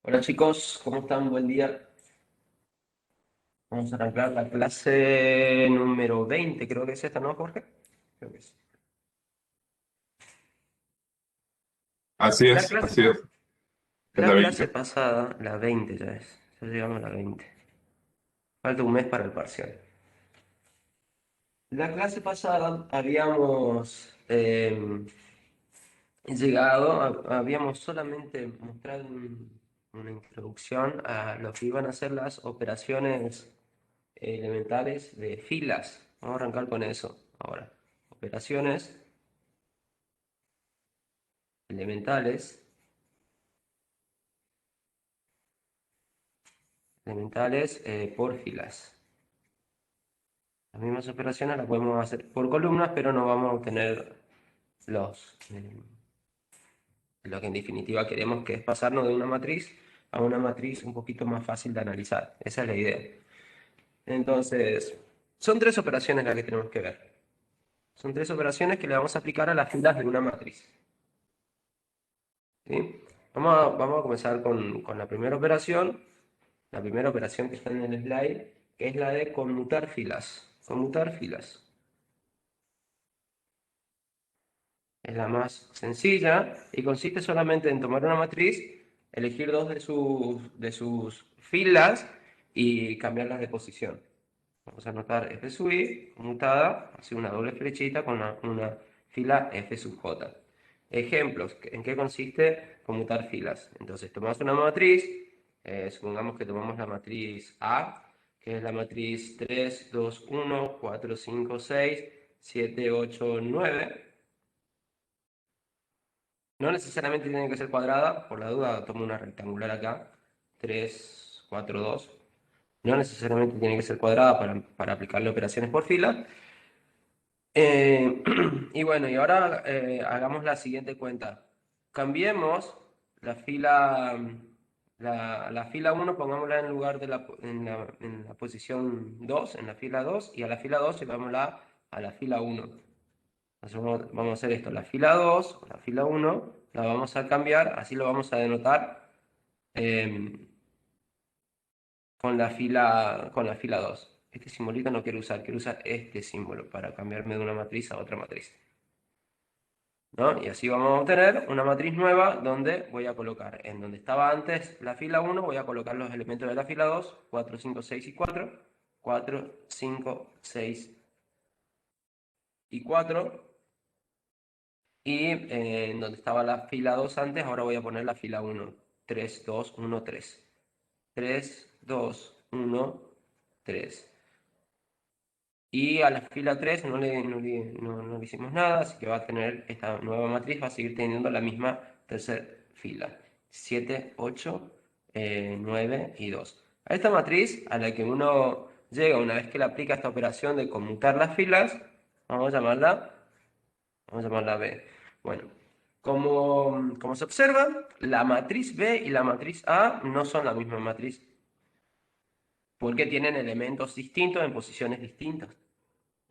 Hola chicos, ¿cómo están? Buen día. Vamos a arrancar la clase número 20, creo que es esta, ¿no, Jorge? Creo que es. Así La es, clase, así es. Es la la clase 20. pasada, la 20 ya es, ya llegamos a la 20. Falta un mes para el parcial. La clase pasada habíamos llegado, habíamos solamente mostrado una introducción a lo que iban a ser las operaciones elementales de filas. Vamos a arrancar con eso ahora. Operaciones elementales, por filas. Las mismas operaciones las podemos hacer por columnas, pero no vamos a obtener lo que en definitiva queremos, que es pasarnos de una matriz a una matriz un poquito más fácil de analizar. Esa es la idea. Entonces, son tres operaciones las que tenemos que ver. Son tres operaciones que le vamos a aplicar a las filas de una matriz. ¿Sí? Vamos a comenzar con la primera operación. La primera operación que está en el slide, que es la de conmutar filas. Conmutar filas. Es la más sencilla y consiste solamente en tomar una matriz, elegir dos de sus filas y cambiarlas de posición. Vamos a anotar f sub i conmutada, así una doble flechita con una fila f sub j. Ejemplos, ¿en qué consiste conmutar filas? Entonces, tomamos una matriz, supongamos que tomamos la matriz A, que es la matriz 3 2 1 4 5 6 7 8 9. No necesariamente tiene que ser cuadrada, por la duda tomo una rectangular acá, 3 4 2. No necesariamente tiene que ser cuadrada para aplicarle operaciones por fila. Y bueno, y ahora hagamos la siguiente cuenta. Cambiemos la fila, la fila 1, pongámosla en lugar de en la posición 2, en la fila 2, y a la fila 2 llevámosla a la fila 1. Entonces vamos a hacer esto, la fila 2, o la fila 1, la vamos a cambiar, así lo vamos a denotar eh, con la fila 2. Este simbolito no quiero usar este símbolo para cambiarme de una matriz a otra matriz. ¿No? Y así vamos a obtener una matriz nueva donde voy a colocar, en donde estaba antes la fila 1, voy a colocar los elementos de la fila 2, 4 5 6 y 4, 4 5 6 y 4. Y en donde estaba la fila 2 antes, ahora voy a poner la fila 1. 3 2 1 3. 3 2 1 3. Y a la fila 3 no le hicimos nada, así que va a tener esta nueva matriz, va a seguir teniendo la misma tercera fila. 7 8 9 y 2. A esta matriz, a la que uno llega una vez que le aplica esta operación de conmutar las filas, vamos a llamarla, vamos a llamarla B. Bueno, como se observa, la matriz B y la matriz A no son la misma matriz, porque tienen elementos distintos en posiciones distintas.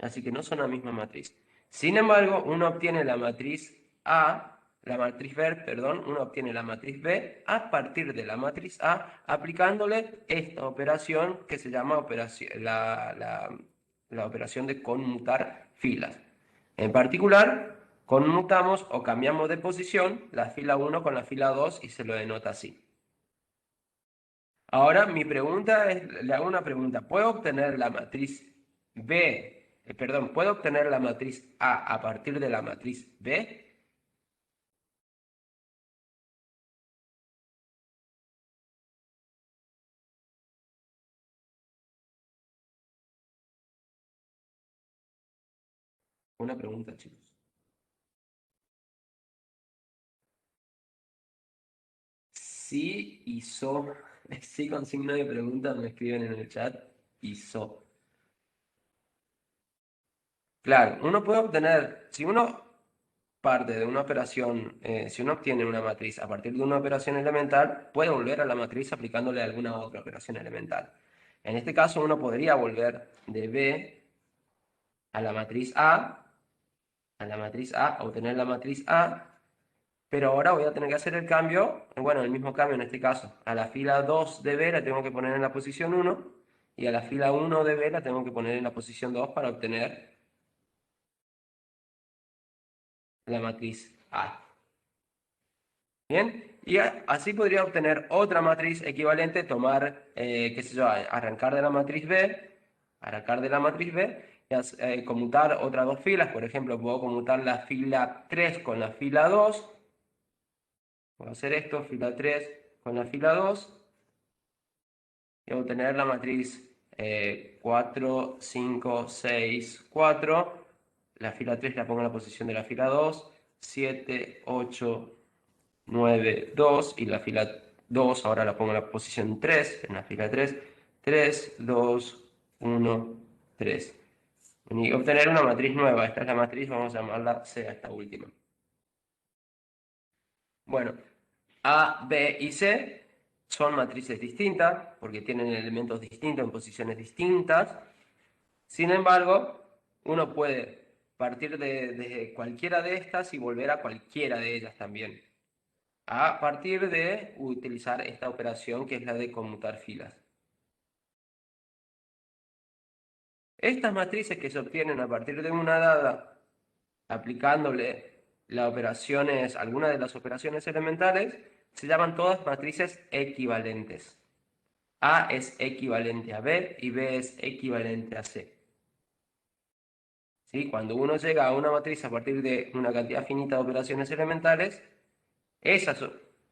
Así que no son la misma matriz. Sin embargo, uno obtiene la matriz A, la matriz B, perdón, uno obtiene la matriz B a partir de la matriz A aplicándole esta operación que se llama la operación de conmutar filas. En particular, conmutamos o cambiamos de posición la fila 1 con la fila 2 y se lo denota así. Ahora mi pregunta es, le hago una pregunta. ¿Puedo obtener la matriz perdón, ¿puedo obtener la matriz A partir de la matriz B? Una pregunta, chicos. Sí y so. Sí, con signo de pregunta me escriben en el chat y so. Claro, uno puede obtener, si uno parte de una operación, si uno obtiene una matriz a partir de una operación elemental, puede volver a la matriz aplicándole alguna otra operación elemental. En este caso, uno podría volver de B a la matriz A, obtener la matriz A, Pero ahora voy a tener que hacer el cambio, bueno, el mismo cambio en este caso. A la fila 2 de B la tengo que poner en la posición 1 y a la fila 1 de B la tengo que poner en la posición 2 para obtener la matriz A. Bien, y así podría obtener otra matriz equivalente, tomar, qué sé yo, arrancar de la matriz B, y conmutar otras dos filas. Por ejemplo, puedo conmutar la fila 3 con la fila 2. Puedo hacer esto, fila 3 con la fila 2 y obtener la matriz 4, 5, 6, 4. La fila 3 la pongo en la posición de la fila 2, 7, 8, 9, 2, y la fila 2 ahora la pongo en la posición 3, en la fila 3, 3, 2, 1, 3. Y obtener una matriz nueva. Esta es la matriz, vamos a llamarla C a esta última. Bueno, A, B y C son matrices distintas porque tienen elementos distintos en posiciones distintas. Sin embargo, uno puede partir de cualquiera de estas y volver a cualquiera de ellas también, a partir de utilizar esta operación que es la de conmutar filas. Estas matrices que se obtienen a partir de una dada, aplicándole las operaciones, algunas de las operaciones elementales, se llaman todas matrices equivalentes. A es equivalente a B y B es equivalente a C. ¿Sí? Cuando uno llega a una matriz a partir de una cantidad finita de operaciones elementales, esas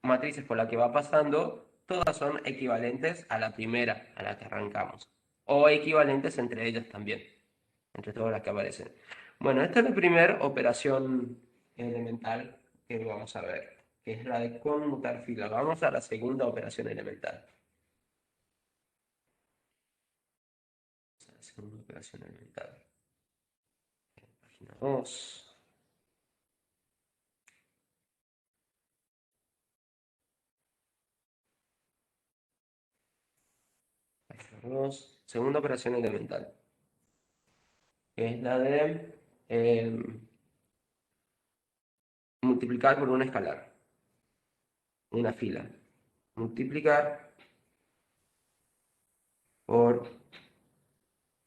matrices por las que va pasando, todas son equivalentes a la primera, a la que arrancamos. O equivalentes entre ellas también, entre todas las que aparecen. Bueno, esta es la primera operación elemental que vamos a ver, que es la de conmutar fila. Vamos a la segunda operación elemental. La segunda operación elemental. Página 2. Segunda operación elemental, que es la de multiplicar por un escalar, una fila. Multiplicar por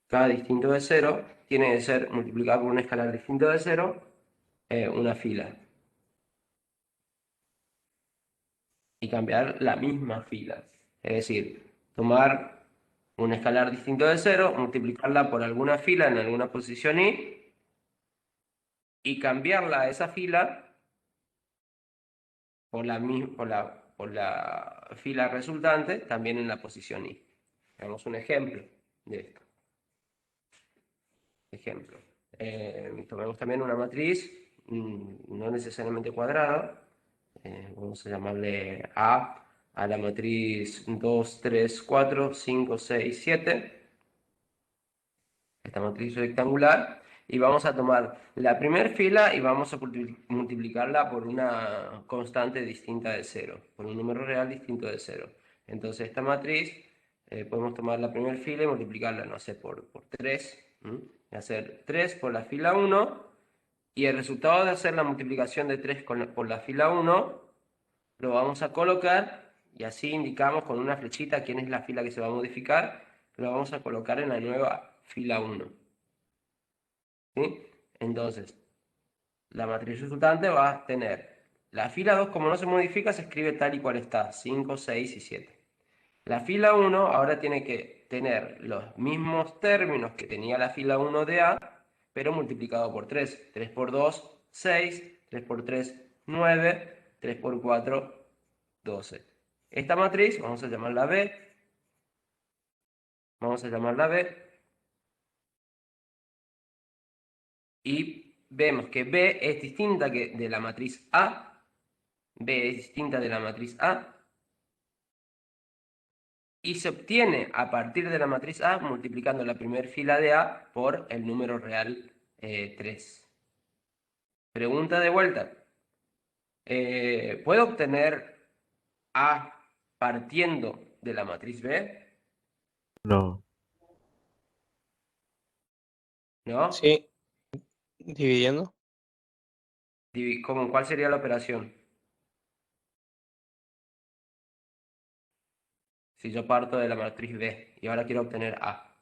cada distinto de 0, tiene que ser multiplicar por un escalar distinto de 0, una fila. Y cambiar la misma fila. Es decir, tomar un escalar distinto de 0, multiplicarla por alguna fila en alguna posición y cambiarla a esa fila por la fila resultante también en la posición i. Hagamos un ejemplo de esto. Ejemplo. Tomemos también una matriz, no necesariamente cuadrada. Vamos a llamarle a la matriz 2, 3, 4, 5, 6, 7. Esta matriz rectangular. Y vamos a tomar la primera fila y vamos a multiplicarla por una constante distinta de 0, por un número real distinto de 0. Entonces esta matriz podemos tomar la primera fila y multiplicarla, no sé, por 3. Y hacer 3 por la fila 1. Y el resultado de hacer la multiplicación de 3 por la fila 1 lo vamos a colocar y así indicamos con una flechita quién es la fila que se va a modificar. Lo vamos a colocar en la nueva fila 1. ¿Sí? Entonces, la matriz resultante va a tener la fila 2, como no se modifica, se escribe tal y cual está, 5, 6 y 7. La fila 1 ahora tiene que tener los mismos términos que tenía la fila 1 de A, pero multiplicado por 3. 3 por 2, 6. 3 por 3, 9. 3 por 4, 12. Esta matriz vamos a llamarla B. Vamos a llamarla B. Y vemos que B es distinta de la matriz A. B es distinta de la matriz A. Y se obtiene a partir de la matriz A multiplicando la primera fila de A por el número real 3. Pregunta de vuelta. ¿Puedo obtener A partiendo de la matriz B? No. ¿No? Sí, dividiendo. ¿Cuál sería la operación? Si yo parto de la matriz B y ahora quiero obtener A.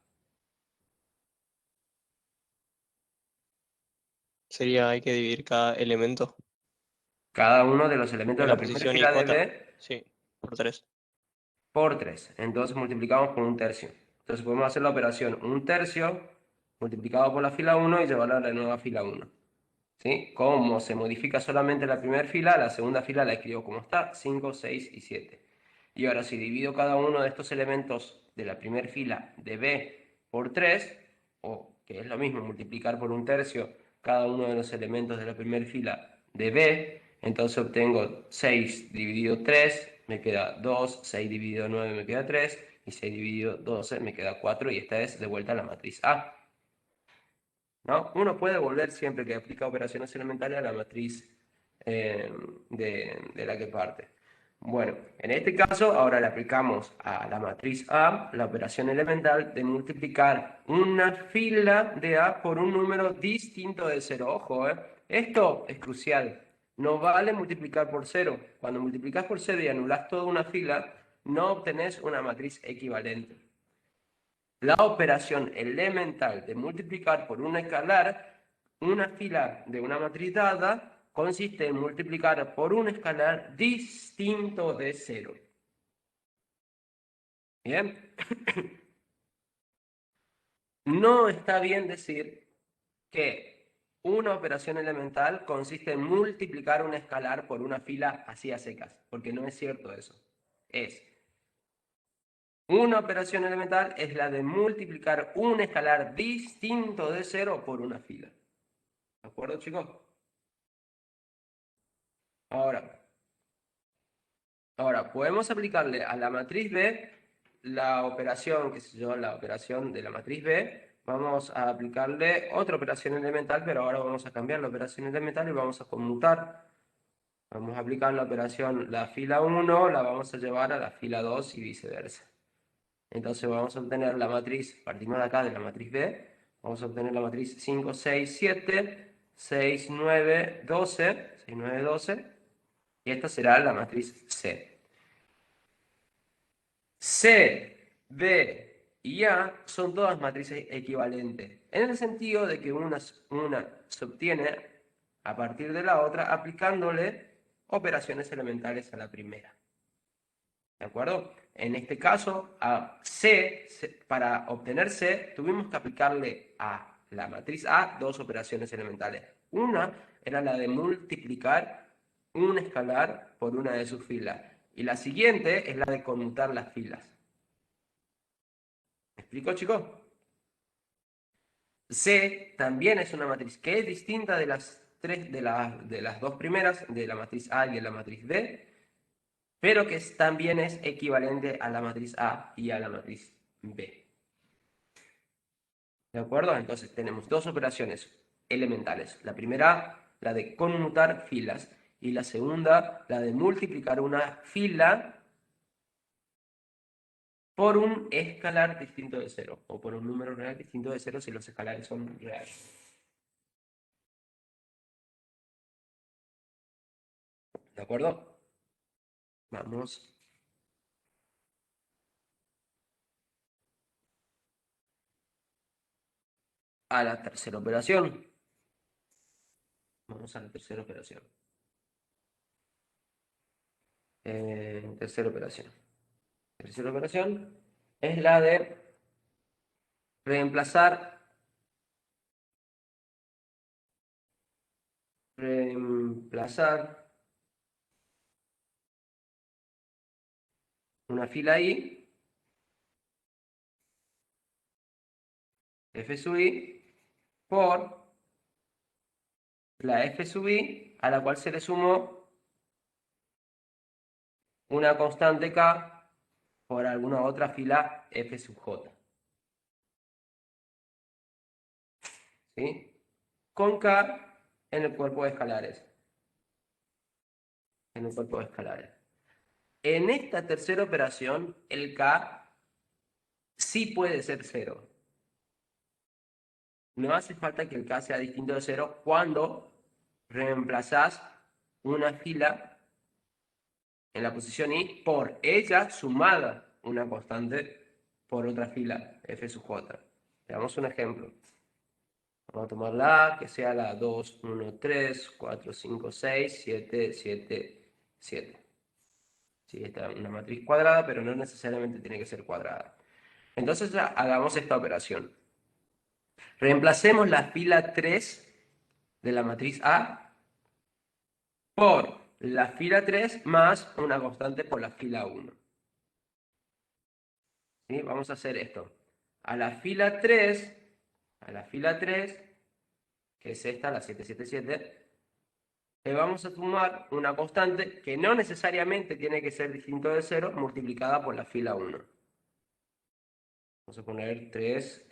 Sería, hay que dividir cada elemento Cada uno de los elementos de de la la primera posición fila de IJ. B Sí, por 3. por 3. Entonces multiplicamos por 1/3. Entonces podemos hacer la operación 1/3 multiplicado por la fila 1 y llevarla a la nueva fila 1. ¿Sí? Como se modifica solamente la primera fila, la segunda fila la escribo como está, 5, 6 y 7. Y ahora si divido cada uno de estos elementos de la primera fila de B por 3, o que es lo mismo, multiplicar por 1/3 cada uno de los elementos de la primera fila de B, entonces obtengo 6 dividido 3, me queda 2, 6 dividido 9 me queda 3, y 6 dividido 12 me queda 4, y esta es de vuelta la matriz A. ¿No? Uno puede volver siempre que aplica operaciones elementales a la matriz de la que parte. Bueno, en este caso ahora le aplicamos a la matriz A la operación elemental de multiplicar una fila de A por un número distinto de 0. Ojo, esto es crucial. No vale multiplicar por 0. Cuando multiplicas por 0 y anulas toda una fila, no obtenés una matriz equivalente. La operación elemental de multiplicar por un escalar una fila de una matriz dada consiste en multiplicar por un escalar distinto de 0. ¿Bien? No está bien decir que una operación elemental consiste en multiplicar un escalar por una fila así a secas, porque no es cierto eso. Una operación elemental es la de multiplicar un escalar distinto de 0 por una fila. ¿De acuerdo, chicos? Ahora, podemos aplicarle a la matriz B la operación, qué sé yo, la operación de la matriz B. Vamos a aplicarle otra operación elemental, pero ahora vamos a cambiar la operación elemental y vamos a conmutar. Vamos a aplicar la operación, la fila 1, la vamos a llevar a la fila 2 y viceversa. Entonces vamos a obtener la matriz, partimos de acá de la matriz B, vamos a obtener la matriz 5, 6, 7, 6, 9, 12, 6, 9, 12, y esta será la matriz C. C, B y A son todas matrices equivalentes, en el sentido de que una se obtiene a partir de la otra aplicándole operaciones elementales a la primera. ¿De acuerdo? En este caso, a C, para obtener C, tuvimos que aplicarle a la matriz A dos operaciones elementales. Una era la de multiplicar un escalar por una de sus filas. Y la siguiente es la de conmutar las filas. ¿Me explico, chicos? C también es una matriz que es distinta de las dos primeras, de la matriz A y de la matriz B, pero que también es equivalente a la matriz A y a la matriz B. ¿De acuerdo? Entonces tenemos dos operaciones elementales. La primera, la de conmutar filas, y la segunda, la de multiplicar una fila por un escalar distinto de 0, o por un número real distinto de 0 si los escalares son reales. ¿De acuerdo? Vamos a la tercera operación. Vamos a la tercera operación. Tercera operación. Tercera operación es la de reemplazar una fila I, F sub I, por la F sub I, a la cual se le sumó una constante K por alguna otra fila F sub J. ¿Sí? Con K en el cuerpo de escalares. En el cuerpo de escalares. En esta tercera operación, el K sí puede ser 0. No hace falta que el K sea distinto de 0 cuando reemplazás una fila en la posición I por ella sumada una constante por otra fila, f sub j. Veamos un ejemplo. Vamos a tomar la A, que sea la 2, 1, 3, 4, 5, 6, 7, 7, 7. Sí, esta es una matriz cuadrada, pero no necesariamente tiene que ser cuadrada. Entonces ya hagamos esta operación. Reemplacemos la fila 3 de la matriz A por la fila 3 más una constante por la fila 1. ¿Sí? Vamos a hacer esto. A la fila 3, que es esta, la 777, le vamos a sumar una constante que no necesariamente tiene que ser distinto de 0, multiplicada por la fila 1. Vamos a poner 3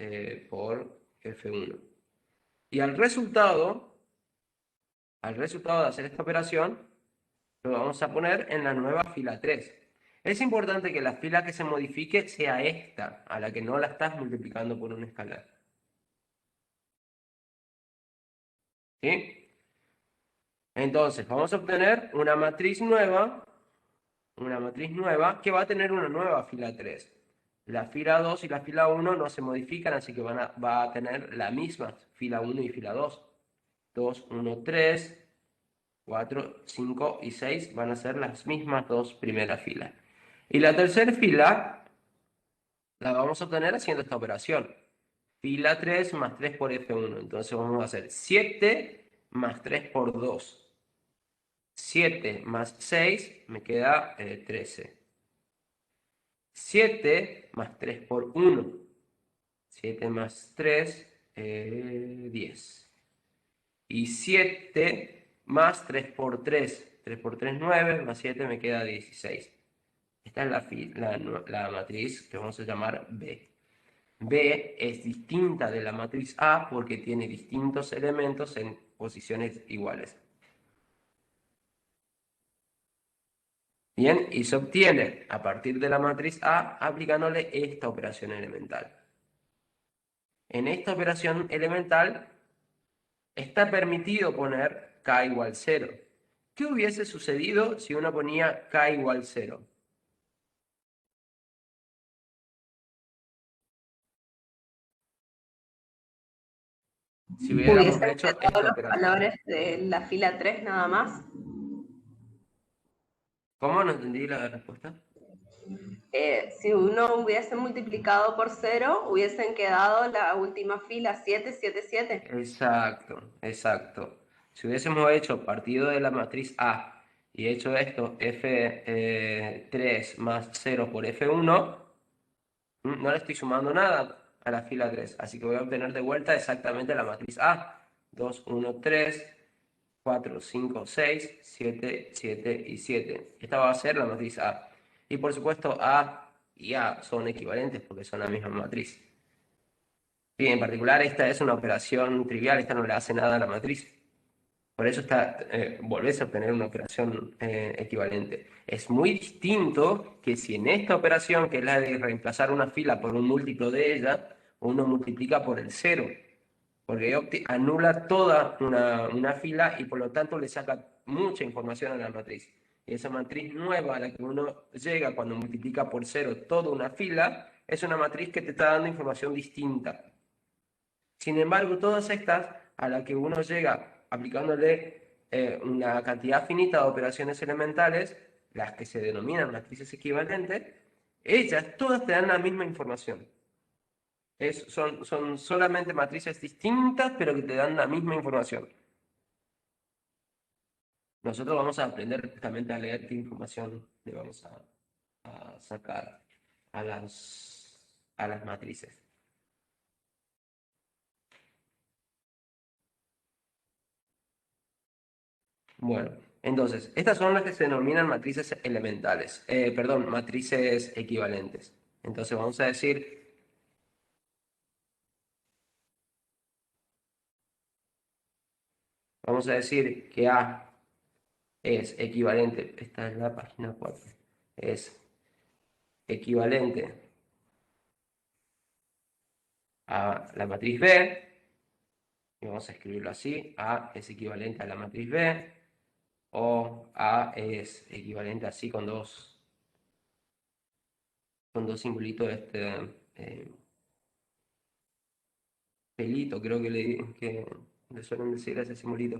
por F1. Y al resultado de hacer esta operación, lo vamos a poner en la nueva fila 3. Es importante que la fila que se modifique sea esta, a la que no la estás multiplicando por un escalar. ¿Sí? Entonces, vamos a obtener una matriz nueva que va a tener una nueva fila 3. La fila 2 y la fila 1 no se modifican, así que va a tener la misma fila 1 y fila 2. 2, 1, 3, 4, 5 y 6 van a ser las mismas dos primeras filas. Y la tercera fila la vamos a obtener haciendo esta operación. Fila 3 más 3 por F1. Entonces vamos a hacer 7 más 3 por 2. 7 más 6 me queda 13. 7 más 3 por 1. 7 más 3, 10. Y 7 más 3 por 3. 3 por 3, 9. Más 7 me queda 16. Esta es la matriz que vamos a llamar B. B es distinta de la matriz A porque tiene distintos elementos en posiciones iguales. Bien, y se obtiene a partir de la matriz A aplicándole esta operación elemental. En esta operación elemental está permitido poner k igual 0. ¿Qué hubiese sucedido si uno ponía k igual 0? Si hubiéramos Hubiesen hecho quedado esta los operación. valores de la fila 3 nada más. ¿Cómo? No entendí la respuesta. Si uno hubiese multiplicado por 0, hubiesen quedado la última fila 7, 7, 7. Exacto, exacto. Si hubiésemos hecho partido de la matriz A y hecho esto F3 más 0 por F1, no le estoy sumando nada a la fila 3, así que voy a obtener de vuelta exactamente la matriz A. 2, 1, 3, 4, 5, 6, 7, 7 y 7. Esta va a ser la matriz A. Y por supuesto A y A son equivalentes porque son la misma matriz. Y en particular esta es una operación trivial, esta no le hace nada a la matriz. Por eso volvés a obtener una operación equivalente. Es muy distinto que si en esta operación, que es la de reemplazar una fila por un múltiplo de ella, uno multiplica por el 0, porque anula toda una fila y por lo tanto le saca mucha información a la matriz. Y esa matriz nueva a la que uno llega cuando multiplica por 0 toda una fila, es una matriz que te está dando información distinta. Sin embargo, todas estas a las que uno llega aplicándole una cantidad finita de operaciones elementales, las que se denominan matrices equivalentes, ellas todas te dan la misma información. Son solamente matrices distintas, pero que te dan la misma información. Nosotros vamos a aprender justamente a leer qué información le vamos a sacar a las matrices. Bueno, entonces, estas son las que se denominan matrices elementales, perdón, matrices equivalentes. Entonces vamos a decir que A es equivalente, esta es la página 4, es equivalente a la matriz B, y vamos a escribirlo así: A es equivalente a la matriz B, o A es equivalente así con dos con dos simbolitos, pelito, creo que le suelen decir a ese simbolito.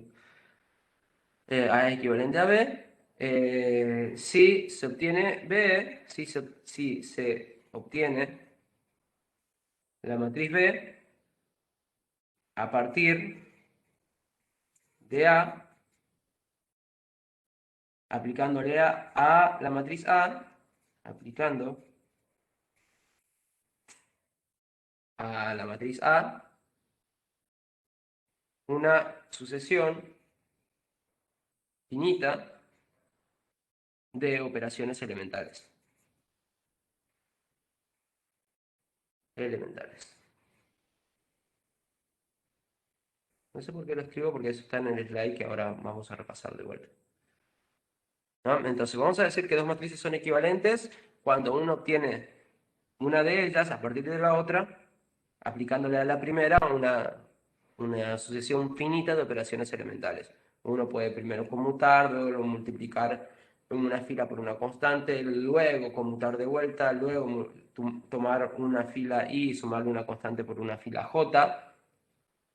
A es equivalente a B. Si se obtiene B, si se obtiene la matriz B a partir de A, aplicándole a la matriz A, aplicando a la matriz A una sucesión finita de operaciones elementales. No sé por qué lo escribo, porque eso está en el slide que ahora vamos a repasar de vuelta. ¿No? Entonces vamos a decir que dos matrices son equivalentes cuando uno obtiene una de ellas a partir de la otra, aplicándole a la primera una sucesión finita de operaciones elementales. Uno puede primero conmutar, luego multiplicar una fila por una constante, luego conmutar de vuelta, luego tomar una fila i y sumarle una constante por una fila j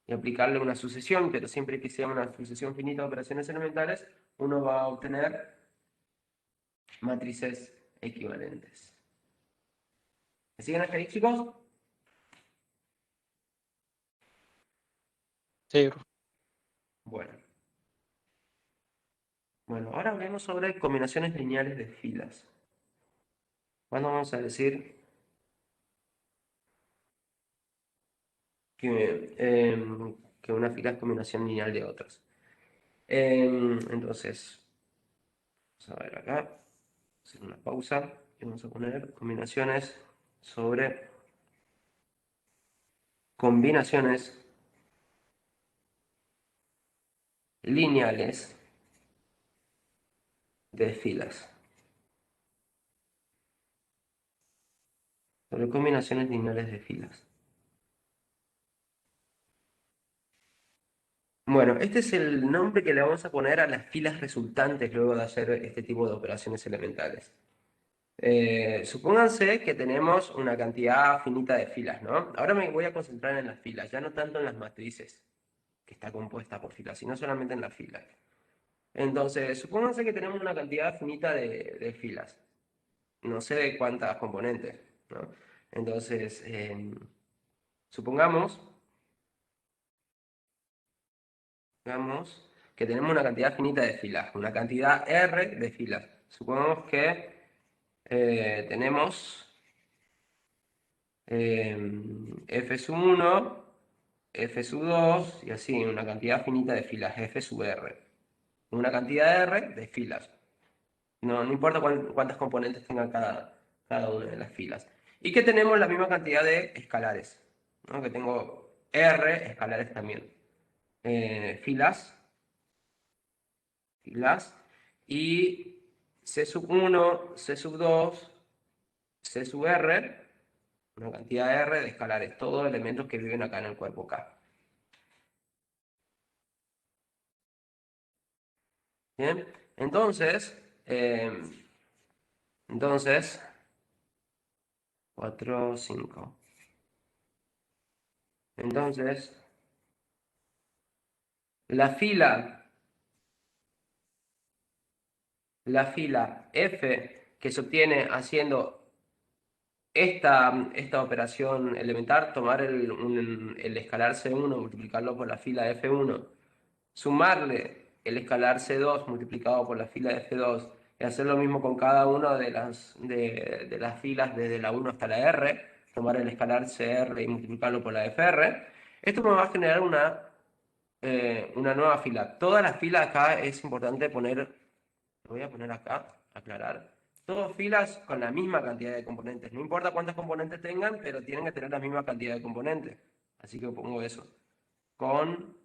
y aplicarle una sucesión, pero siempre que sea una sucesión finita de operaciones elementales, uno va a obtener matrices equivalentes. ¿Me siguen hasta ahí, chicos? Sí, profe. Bueno, ahora hablemos sobre combinaciones lineales de filas. ¿Cuándo vamos a decir que una fila es combinación lineal de otras? Entonces, vamos a ver acá, hacer una pausa y vamos a poner combinaciones sobre combinaciones lineales de filas. Sobre combinaciones lineales de filas. Bueno, este es el nombre que le vamos a poner a las filas resultantes luego de hacer este tipo de operaciones elementales. Supónganse que tenemos una cantidad finita de filas, ¿no? Ahora me voy a concentrar en las filas, ya no tanto en las matrices, que está compuesta por filas, sino solamente en las filas. Entonces, supónganse que tenemos una cantidad finita de filas. No sé de cuántas componentes, ¿no? Entonces, supongamos que tenemos una cantidad finita de filas, una cantidad R de filas. Supongamos que tenemos f sub 1, f sub 2 y así, una cantidad finita de filas, f sub r. Una cantidad R de filas. No importa cuántas componentes tenga cada una de las filas. Y que tenemos la misma cantidad de escalares, ¿no? Que tengo R escalares también. Filas y C sub 1, C sub 2, C sub R, una cantidad R de escalares, todos elementos que viven acá en el cuerpo K. Bien, entonces, 4, 5. Entonces, la fila F que se obtiene haciendo esta operación elemental, tomar el escalar C1, multiplicarlo por la fila F1, sumarle el escalar C2 multiplicado por la fila F2 y hacer lo mismo con cada una de las filas desde la 1 hasta la R, tomar el escalar CR y multiplicarlo por la FR, esto me va a generar una nueva fila. Todas las filas acá es importante poner, lo voy a poner acá, aclarar. Todas filas con la misma cantidad de componentes. No importa cuántos componentes tengan, pero tienen que tener la misma cantidad de componentes. Así que pongo eso. Con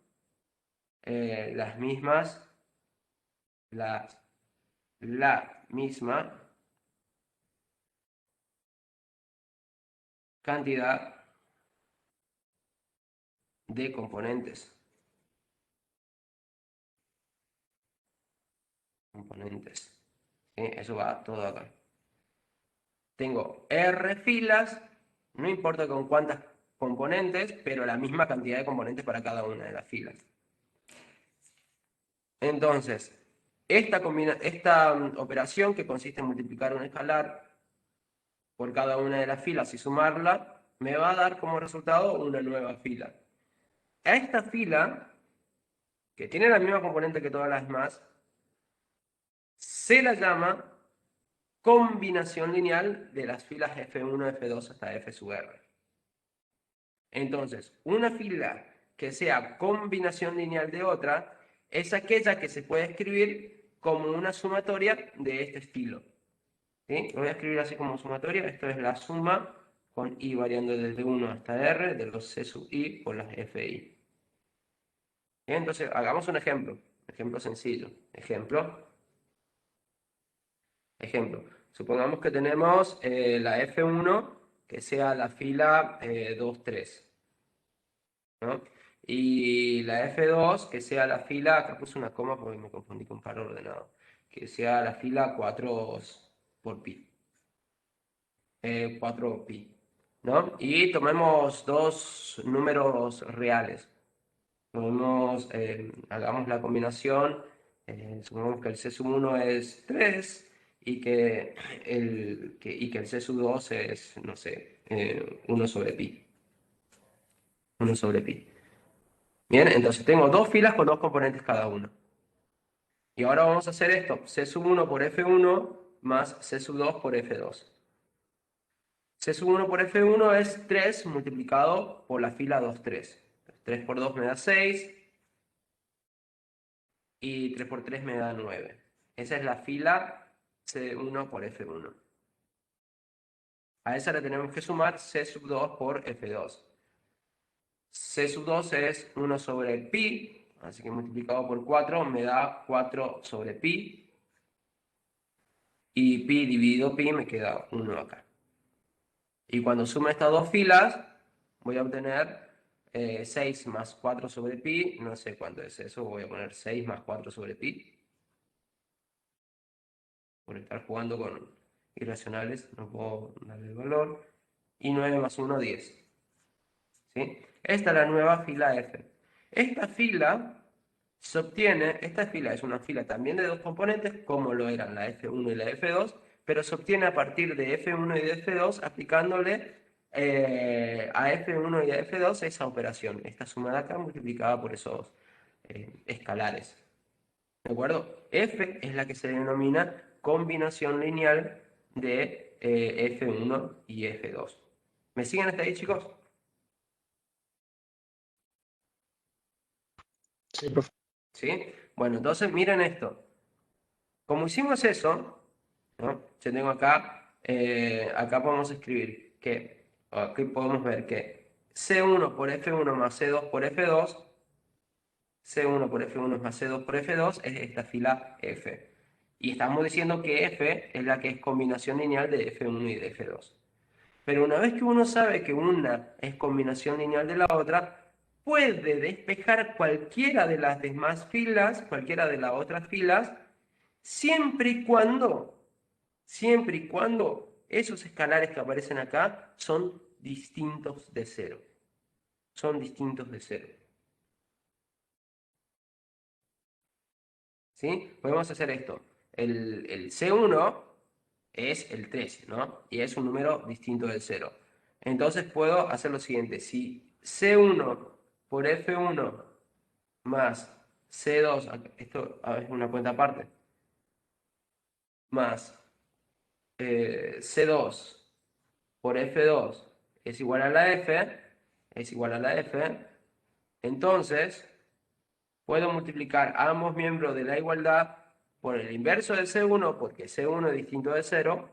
las mismas, la misma cantidad de componentes. ¿Sí? Eso va todo acá. tengo R filas, no importa con cuántas componentes, pero la misma cantidad de componentes para cada una de las filas. Entonces, esta operación que consiste en multiplicar un escalar por cada una de las filas y sumarla, me va a dar como resultado una nueva fila. A esta fila, que tiene la misma componente que todas las demás, se la llama combinación lineal de las filas F1, F2 hasta F sub R. Entonces, una fila que sea combinación lineal de otra es aquella que se puede escribir como una sumatoria de este estilo. ¿Sí? Lo voy a escribir así como sumatoria. Esto es la suma con i variando desde 1 hasta r de los c sub i por las fi. Bien, entonces, hagamos un ejemplo. Ejemplo sencillo. Ejemplo. Supongamos que tenemos la F1 que sea la fila 2, 3. ¿No? Y la F2 que sea la fila, acá puse una coma porque me confundí con par ordenado, que sea la fila 4 por pi. 4 pi. ¿No? Y tomemos dos números reales. Hagamos la combinación. Supongamos que el C sub 1 es 3 y que el C sub 2 es, no sé, 1 sobre pi. 1 sobre pi. Bien, entonces tengo dos filas con dos componentes cada una. Y ahora vamos a hacer esto. C sub 1 por F1 más C sub 2 por F2. C sub 1 por F1 es 3 multiplicado por la fila 2, 3. 3 por 2 me da 6. Y 3 por 3 me da 9. Esa es la fila C1 por F1. A esa le tenemos que sumar C sub 2 por F2. C sub 2 es 1 sobre pi, así que multiplicado por 4 me da 4 sobre pi. Y pi dividido pi me queda 1 acá. Y cuando sumo estas dos filas, voy a obtener 6 más 4 sobre pi. No sé cuánto es eso, voy a poner 6 más 4 sobre pi. Por estar jugando con irracionales, no puedo darle el valor. Y 9 más 1, 10. ¿Sí? Esta es la nueva fila F. Esta fila es una fila también de dos componentes, como lo eran la F1 y la F2, pero se obtiene a partir de F1 y de F2 aplicándole a F1 y a F2 esa operación, esta suma de acá multiplicada por esos escalares. ¿De acuerdo? F es la que se denomina combinación lineal de F1 y F2. ¿Me siguen hasta ahí, chicos? Sí, profe. ¿Sí? Bueno, entonces miren esto. Como hicimos eso, ¿no? Yo tengo acá podemos escribir que, aquí podemos ver que C1 por F1 más C2 por F2, C1 por F1 más C2 por F2 es esta fila F. Y estamos diciendo que F es la que es combinación lineal de F1 y de F2. Pero una vez que uno sabe que una es combinación lineal de la otra, puede despejar cualquiera de las demás filas, cualquiera de las otras filas, siempre y cuando esos escalares que aparecen acá son distintos de cero. Son distintos de cero. ¿Sí? Podemos hacer esto. El C1 es el 13, ¿no? Y es un número distinto del 0. Entonces puedo hacer lo siguiente. Si C1 por F1 más C2, esto es una cuenta aparte, más C2 por F2 es igual a la F, entonces puedo multiplicar a ambos miembros de la igualdad por el inverso de C1, porque C1 es distinto de 0,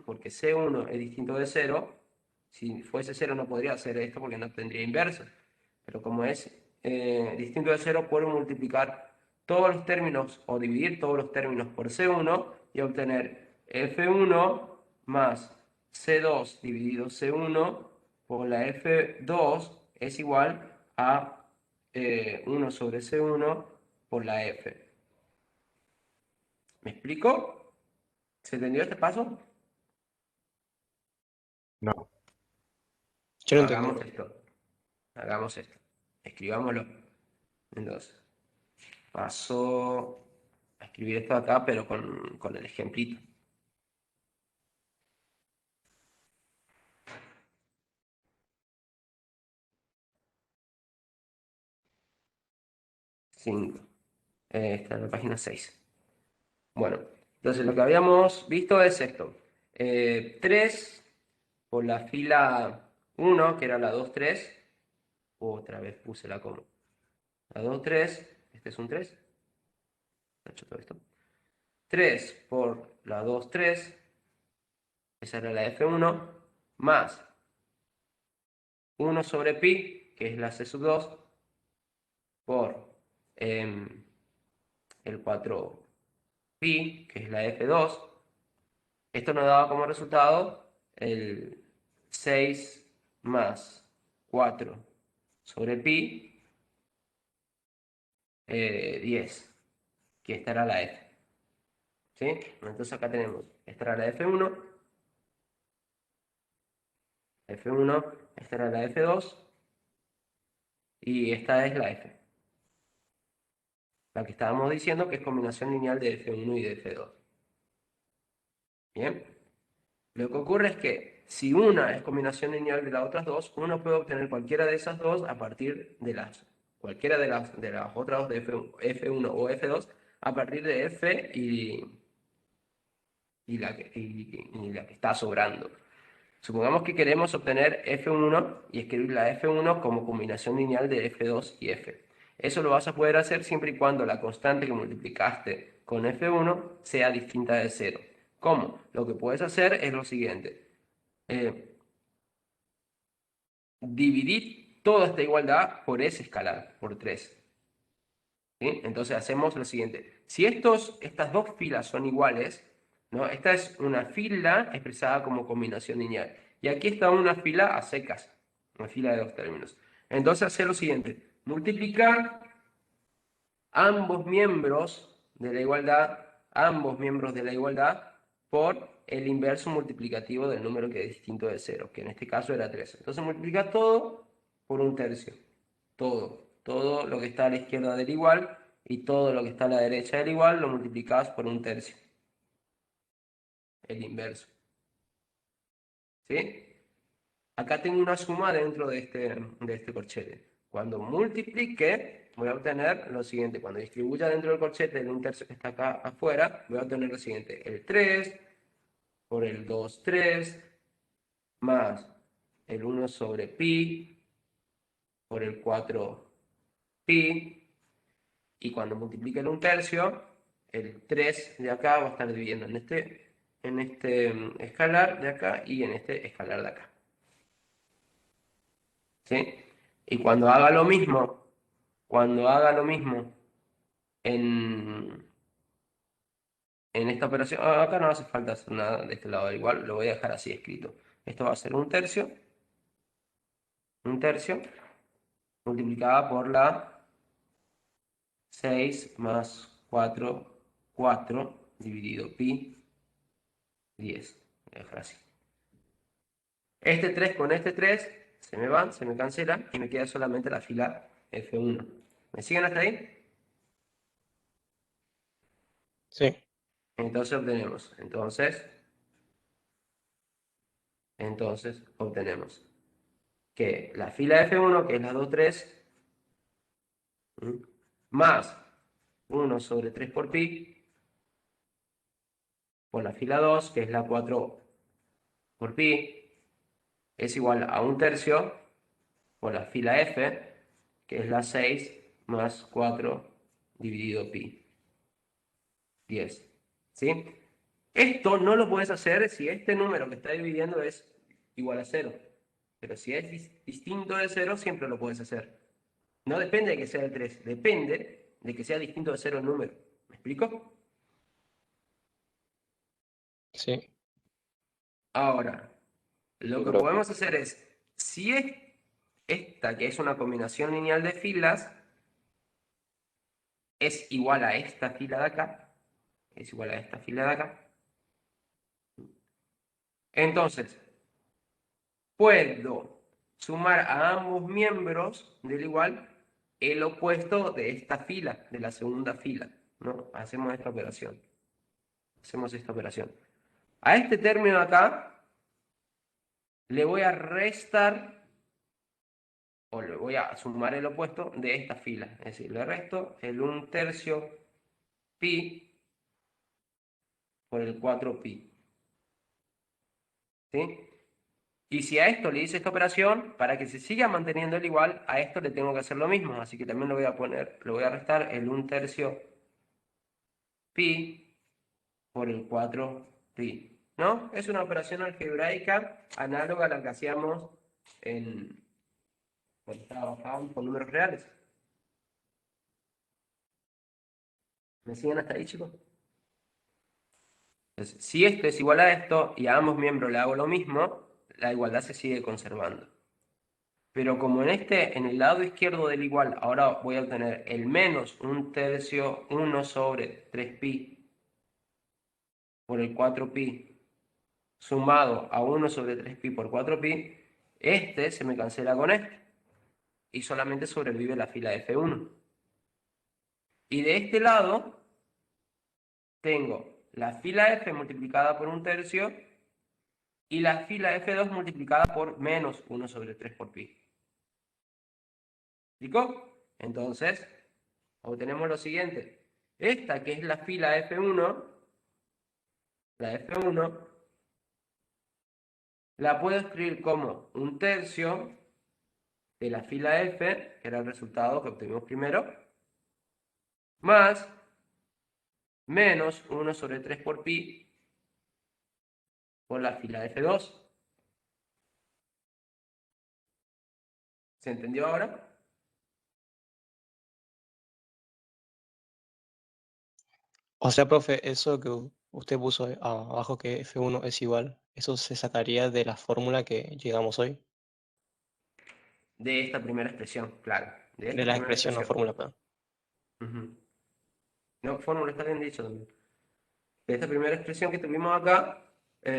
porque C1 es distinto de 0. Si fuese 0 no podría hacer esto porque no tendría inverso. Pero como es distinto de 0, puedo multiplicar todos los términos o dividir todos los términos por C1 y obtener F1 más C2 dividido C1 por la F2 es igual a 1 sobre C1 por la F. ¿Me explico? ¿Se entendió este paso? No. Yo no entendí. Hagamos esto. Hagamos esto. Escribámoslo. Entonces, paso a escribir esto acá, pero con el ejemplito. Cinco. Esta es la página 6. Bueno, entonces lo que habíamos visto es esto. 3 por la fila 1, que era la 2 3. Otra vez puse la coma. La 2 3. Este es un 3. He hecho todo esto. 3 por la 2 3. Esa era la F1. Más 1 sobre pi, que es la C sub 2. Por el 4pi, que es la F2. Esto nos daba como resultado el 6 más 4 sobre pi, 10, que esta era la F. ¿Sí? Entonces acá tenemos, esta era la F1, F1, esta era la F2 y esta es la F. La que estábamos diciendo que es combinación lineal de F1 y de F2. Bien. Lo que ocurre es que si una es combinación lineal de las otras dos, uno puede obtener cualquiera de esas dos a partir de cualquiera de las otras dos de F1 o F2 a partir de F y la que está sobrando. Supongamos que queremos obtener F1 y escribir la F1 como combinación lineal de F2 y F. Eso lo vas a poder hacer siempre y cuando la constante que multiplicaste con F1 sea distinta de 0. ¿Cómo? Lo que puedes hacer es lo siguiente. Dividir toda esta igualdad por S escalar, por 3. ¿Sí? Entonces hacemos lo siguiente. Si estas dos filas son iguales, ¿no? Esta es una fila expresada como combinación lineal. Y aquí está una fila a secas, una fila de dos términos. Entonces hacer lo siguiente. Multiplicar ambos miembros de la igualdad, por el inverso multiplicativo del número que es distinto de 0, que en este caso era 3. Entonces multiplica todo por un tercio. Todo lo que está a la izquierda del igual y todo lo que está a la derecha del igual lo multiplicas por un tercio. El inverso. ¿Sí? Acá tengo una suma dentro de este corchete. Cuando multiplique, voy a obtener lo siguiente. Cuando distribuya dentro del corchete el un tercio que está acá afuera, voy a obtener lo siguiente. El 3 por el 2, 3, más el 1 sobre pi por el 4 pi. Y cuando multiplique el un tercio, el 3 de acá va a estar dividiendo en este escalar de acá y en este escalar de acá. ¿Sí? Y cuando haga lo mismo en esta operación, acá no hace falta hacer nada de este lado, igual lo voy a dejar así escrito. Esto va a ser un tercio multiplicada por la 6 más 4, 4 dividido pi, 10. Voy a dejar así. Este 3 con este 3 se me van, se me cancelan y me queda solamente la fila F1. ¿Me siguen hasta ahí? Sí. Entonces obtenemos que la fila F1, que es la 2 3, más 1 sobre 3 por pi, por la fila 2, que es la 4 por pi, es igual a un tercio por la fila F, que es la 6 más 4 dividido pi, 10. ¿Sí? Esto no lo puedes hacer si este número que está dividiendo es igual a 0. Pero si es distinto de 0, siempre lo puedes hacer. No depende de que sea el 3, depende de que sea distinto de 0 el número. ¿Me explico? Sí. Ahora, lo que podemos hacer es, si es esta, que es una combinación lineal de filas, es igual a esta fila de acá, es igual a esta fila de acá, entonces puedo sumar a ambos miembros del igual el opuesto de esta fila, de la segunda fila, ¿no? Hacemos esta operación. Hacemos esta operación. A este término de acá le voy a restar o le voy a sumar el opuesto de esta fila. Es decir, le resto el 1/3 pi por el 4 pi. ¿Sí? Y si a esto le hice esta operación, para que se siga manteniendo el igual, a esto le tengo que hacer lo mismo. Así que también le voy a poner, le voy a restar el 1/3 pi por el 4 pi. ¿No? Es una operación algebraica análoga a la que hacíamos cuando trabajábamos con números reales. ¿Me siguen hasta ahí, chicos? Entonces, si esto es igual a esto y a ambos miembros le hago lo mismo, la igualdad se sigue conservando. Pero como en el lado izquierdo del igual, ahora voy a obtener el menos 1/3 1 sobre 3pi por el 4pi sumado a 1 sobre 3pi por 4pi, este se me cancela con este y solamente sobrevive la fila F1. Y de este lado tengo la fila F multiplicada por 1/3 y la fila F2 multiplicada por menos 1 sobre 3 por pi. ¿Explicó? Entonces, obtenemos lo siguiente. Esta que es la fila F1, la puedo escribir como 1/3 de la fila F, que era el resultado que obtuvimos primero, más menos 1 sobre 3 por pi por la fila F2. ¿Se entendió ahora? O sea, profe, eso que usted puso abajo que F1 es igual, eso se sacaría de la fórmula que llegamos hoy, De esta primera expresión, claro. De de esta la primera expresión, no expresión. fórmula, perdón. Ujú. No, fórmula está bien dicho también. De esta primera expresión que tuvimos acá,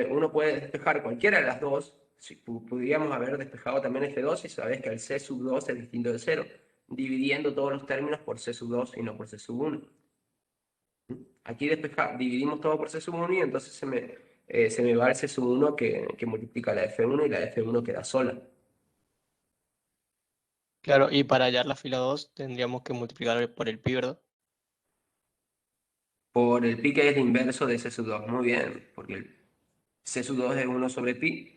uno puede despejar cualquiera de las dos. Si pudiéramos haber despejado también F2 y sabes que el C sub 2 es distinto de 0, dividiendo todos los términos por C sub 2 y no por C sub 1. Aquí dividimos todo por C sub 1 y entonces se me va el C sub 1 que multiplica la F1 y la F1 queda sola. Claro, y para hallar la fila 2 tendríamos que multiplicar por el pi, ¿verdad? Por el pi que es el inverso de C sub 2. Muy bien, porque el C sub 2 es 1 sobre pi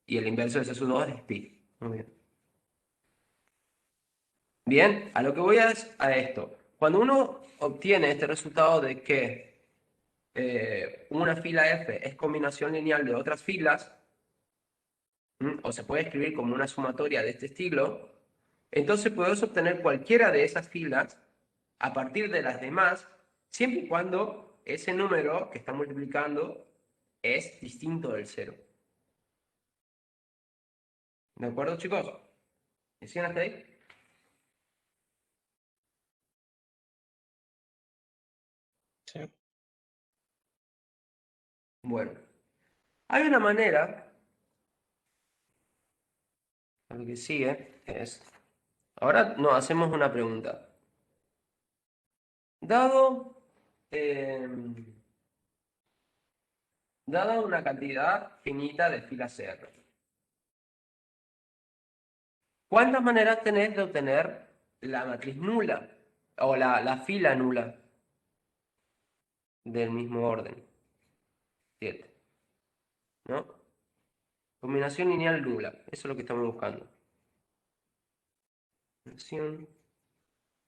y el inverso de C sub 2 es pi. Muy bien. Bien, a lo que voy es a esto. Cuando uno obtiene este resultado de que una fila F es combinación lineal de otras filas, o se puede escribir como una sumatoria de este estilo, entonces puedes obtener cualquiera de esas filas a partir de las demás, siempre y cuando ese número que está multiplicando es distinto del cero. ¿De acuerdo, chicos? ¿Me siguen hasta ahí? Sí. Bueno, hay una manera, lo que sigue es, ahora nos hacemos una pregunta. Dado, dada una cantidad finita de filas R, ¿cuántas maneras tenés de obtener la matriz nula o la fila nula del mismo orden? 7, ¿no? Combinación lineal nula, eso es lo que estamos buscando. Combinación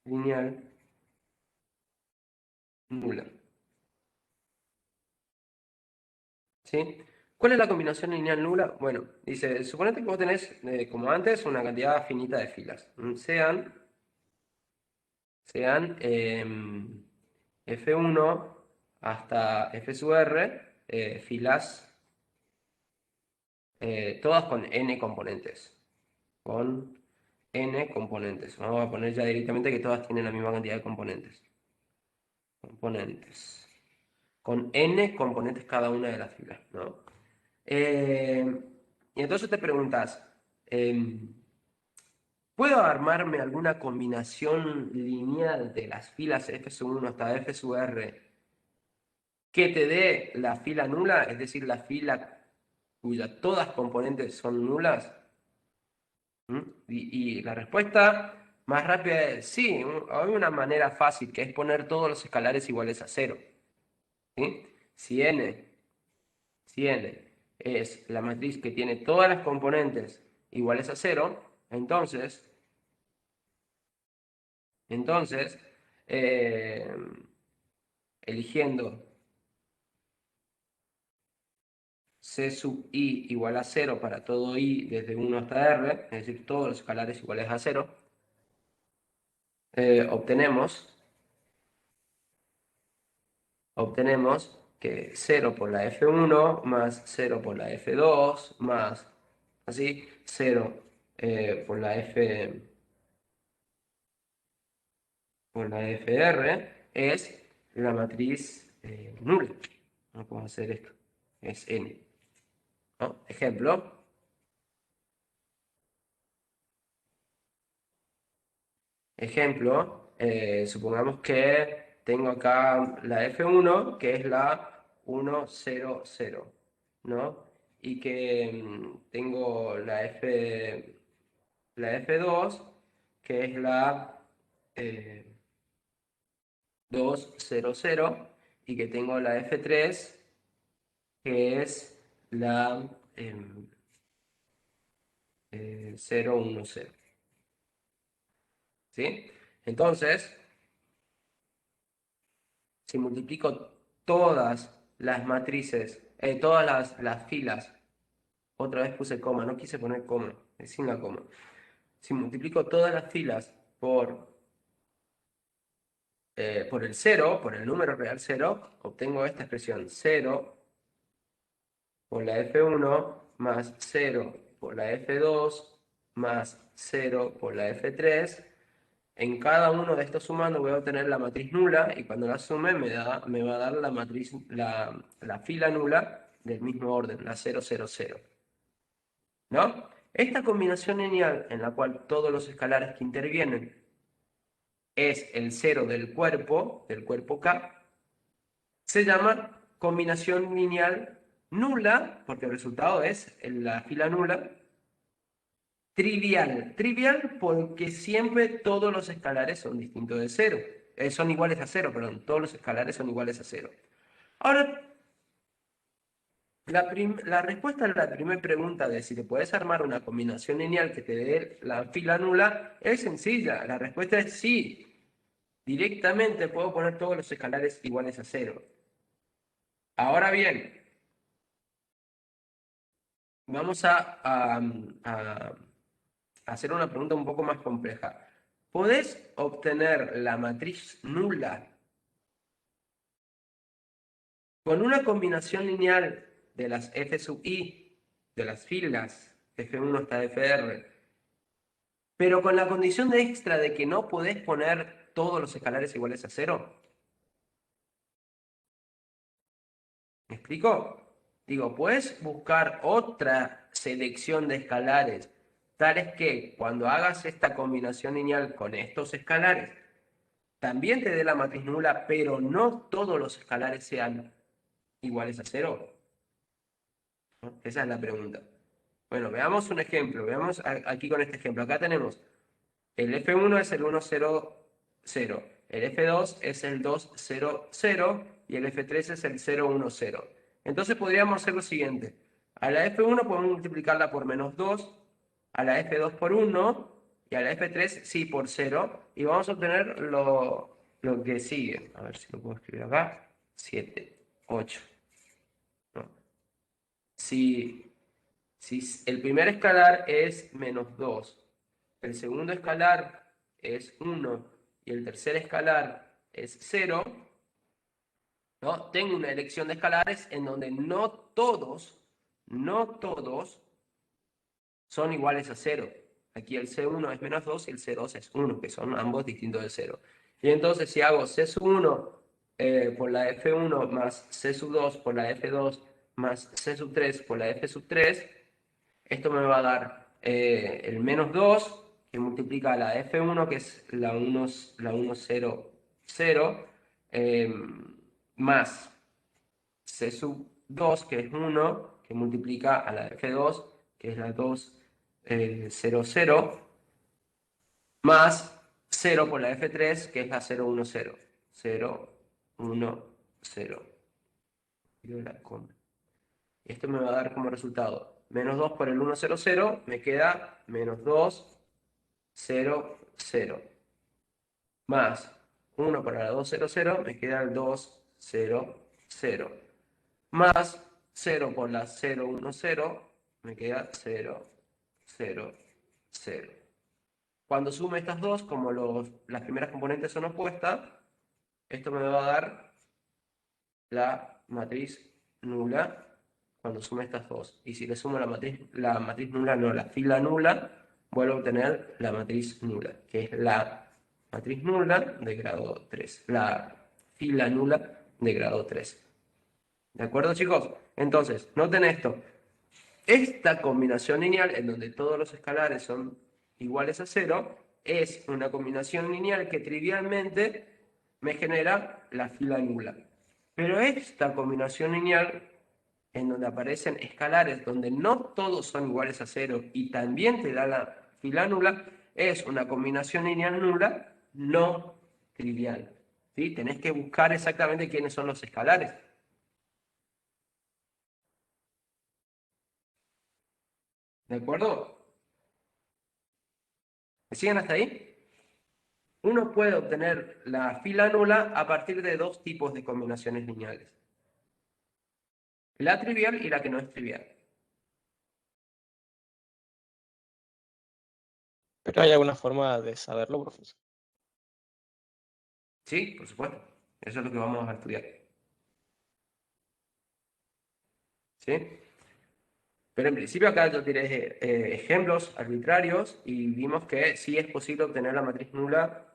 lineal nula. ¿Sí? ¿Cuál es la combinación lineal nula? Bueno, dice, suponete que vos tenés, como antes, una cantidad finita de filas. Sean F1 hasta F sub R, filas, todas con n componentes. Con n componentes. Vamos a poner ya directamente que todas tienen la misma cantidad de componentes. Componentes. Con n componentes cada una de las filas, ¿no? Y entonces te preguntas, ¿puedo armarme alguna combinación lineal de las filas f sub 1 hasta f sub r que te dé la fila nula, es decir, la fila cuya todas componentes son nulas? Y la respuesta más rápida es sí. Hay una manera fácil que es poner todos los escalares iguales a 0. ¿Sí? Si n es la matriz que tiene todas las componentes iguales a 0, entonces eligiendo C sub i igual a 0 para todo i desde 1 hasta r, es decir, todos los escalares iguales a 0, obtenemos que 0 por la f1 más 0 por la f2 más así 0 por la fr es la matriz nula. No puedo hacer esto, es n, ¿no? Ejemplo. Supongamos que tengo acá la f1, que es la 1, 0, 0, ¿no? Y que tengo la f2, que es la 2, 0, 0, y que tengo la f3, que es la 0, 1, 0. ¿Sí? Entonces, si multiplico todas las matrices, todas las filas, otra vez puse coma, no quise poner coma, es sin la coma. Si multiplico todas las filas por el 0, por el número real 0, obtengo esta expresión: 0 por la f1 más 0 por la f2 más 0 por la f3. En cada uno de estos sumando voy a obtener la matriz nula, y cuando la sume me va a dar la matriz, la fila nula del mismo orden, la 0, 0, 0. ¿No? Esta combinación lineal en la cual todos los escalares que intervienen es el 0 del cuerpo K, se llama combinación lineal nula, porque el resultado es la fila nula. Trivial porque siempre todos los escalares son distintos de 0. Son iguales a 0, perdón. Todos los escalares son iguales a 0. Ahora, la respuesta a la primera pregunta de si te puedes armar una combinación lineal que te dé la fila nula es sencilla. La respuesta es sí. Directamente puedo poner todos los escalares iguales a 0. Ahora bien, vamos a hacer una pregunta un poco más compleja. ¿Podés obtener la matriz nula con una combinación lineal de las f sub i, de las filas f1 hasta fr, pero con la condición de extra de que no podés poner todos los escalares iguales a 0? ¿Me explico? Digo, puedes buscar otra selección de escalares, tales que cuando hagas esta combinación lineal con estos escalares, también te dé la matriz nula, pero no todos los escalares sean iguales a 0. ¿No? Esa es la pregunta. Bueno, veamos un ejemplo. Veamos aquí con este ejemplo. Acá tenemos el f1 es el 1, 0, 0. El f2 es el 2, 0, 0. Y el f3 es el 0, 1, 0. Entonces podríamos hacer lo siguiente. A la f1 podemos multiplicarla por menos 2. A la f2 por 1. Y a la f3 sí por 0. Y vamos a obtener lo que sigue. A ver si lo puedo escribir acá. 7, 8. ¿No? Si el primer escalar es menos 2, el segundo escalar es 1 y el tercer escalar es 0, ¿no? Tengo una elección de escalares en donde no todos son iguales a 0. Aquí el C1 es menos 2 y el C2 es 1, que son ambos distintos de 0. Y entonces si hago C sub 1 por la F1 más C sub 2 por la F2 más C sub 3 por la F sub 3, Esto me va a dar el menos 2, que multiplica la F1, que es la 1, 0, 0, más C sub 2, que es 1, que multiplica a la F2, que es la 2, 0, 0, más 0 por la F3, que es la 0, 1, 0. 0, 1, 0. Y la coma. Esto me va a dar como resultado menos 2 por el 1, 0, 0, me queda menos 2, 0, 0. Más 1 por la 2, 0, 0, me queda el 2, 0, 0. Más 0 por la 0, 1, 0, me queda 0, 0, 0. Cuando sume estas dos, como las primeras componentes son opuestas, esto me va a dar la matriz nula cuando sume estas dos. Y si le sumo la matriz nula, no, la fila nula, vuelvo a obtener la matriz nula, que es la matriz nula de grado 3, la fila nula de grado 3. ¿De acuerdo, chicos? Entonces, noten esto. Esta combinación lineal, en donde todos los escalares son iguales a 0, es una combinación lineal que trivialmente me genera la fila nula. Pero esta combinación lineal, en donde aparecen escalares donde no todos son iguales a 0 y también te da la fila nula, es una combinación lineal nula no trivial. ¿Sí? Tenés que buscar exactamente quiénes son los escalares. ¿De acuerdo? ¿Me siguen hasta ahí? Uno puede obtener la fila nula a partir de dos tipos de combinaciones lineales. La trivial y la que no es trivial. Pero hay alguna forma de saberlo, profesor. Sí, por supuesto. Eso es lo que vamos a estudiar. ¿Sí? Pero en principio acá yo tiré ejemplos arbitrarios y vimos que sí es posible obtener la matriz nula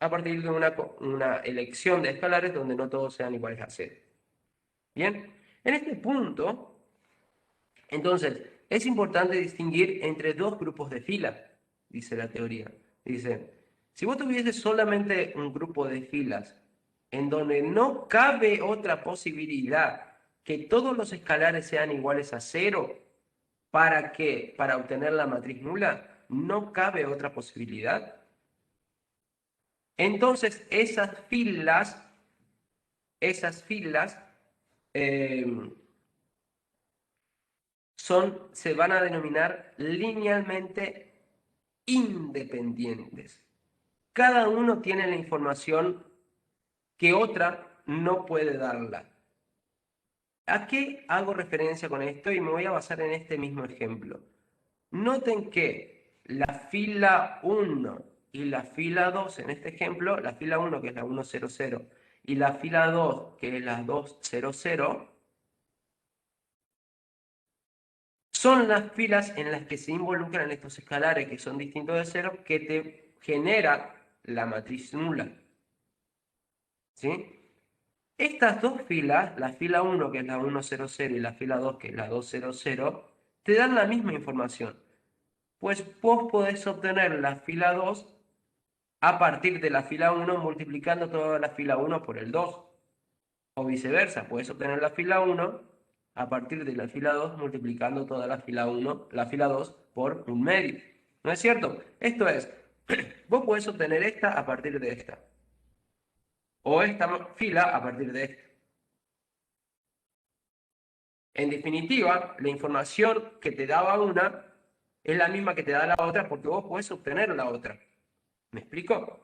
a partir de una elección de escalares donde no todos sean iguales a 0. Bien, en este punto, entonces, es importante distinguir entre dos grupos de filas, dice la teoría. Dice, si vos tuvieses solamente un grupo de filas en donde no cabe otra posibilidad que todos los escalares sean iguales a 0, ¿para qué? Para obtener la matriz nula, no cabe otra posibilidad. Entonces, esas filas eh, se van a denominar linealmente independientes. Cada uno tiene la información que otra no puede darla. ¿A qué hago referencia con esto? Y me voy a basar en este mismo ejemplo. Noten que la fila 1 y la fila 2, en este ejemplo, la fila 1 que es la 100 y la fila 2 que es la 200, son las filas en las que se involucran estos escalares que son distintos de 0 que te genera la matriz nula. ¿Sí? Estas dos filas, la fila 1 que es la 100 y la fila 2 que es la 200, te dan la misma información. Pues vos podés obtener la fila 2 a partir de la fila 1 multiplicando toda la fila 1 por el 2. O viceversa, puedes obtener la fila 1 a partir de la fila 2 multiplicando toda la fila 1, la fila 2 por un medio. ¿No es cierto? Esto es, vos podés obtener esta a partir de esta. O esta fila a partir de esta. En definitiva, la información que te daba una es la misma que te da la otra porque vos podés obtener la otra. ¿Me explico?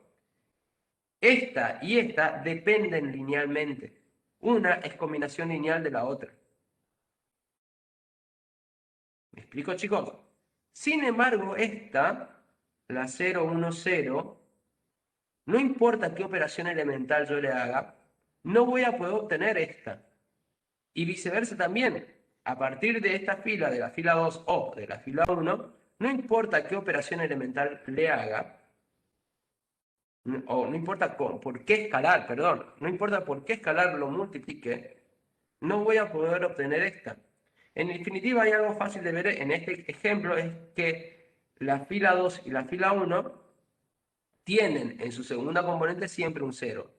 Esta y esta dependen linealmente. Una es combinación lineal de la otra. ¿Me explico, chicos? Sin embargo, esta, la 0, 1, 0, no importa qué operación elemental yo le haga, no voy a poder obtener esta. Y viceversa también. A partir de esta fila, de la fila 2 o de la fila 1, no importa qué operación elemental le haga, o no importa por qué escalar, perdón, no importa por qué escalar lo multiplique, no voy a poder obtener esta. En definitiva, hay algo fácil de ver en este ejemplo, es que la fila 2 y la fila 1 tienen en su segunda componente siempre un 0.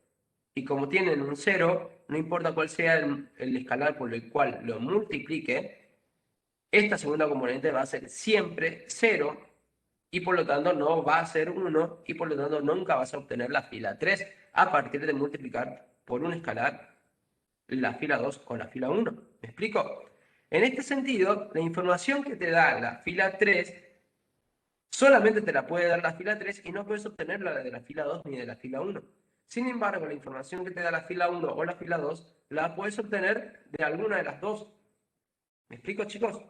Y como tienen un 0, no importa cuál sea el escalar por el cual lo multiplique, esta segunda componente va a ser siempre 0 y por lo tanto no va a ser 1 y por lo tanto nunca vas a obtener la fila 3 a partir de multiplicar por un escalar la fila 2 o la fila 1. ¿Me explico? En este sentido, la información que te da la fila 3 solamente te la puede dar la fila 3 y no puedes obtener la de la fila 2 ni de la fila 1. Sin embargo, la información que te da la fila 1 o la fila 2 la puedes obtener de alguna de las dos. ¿Me explico, chicos?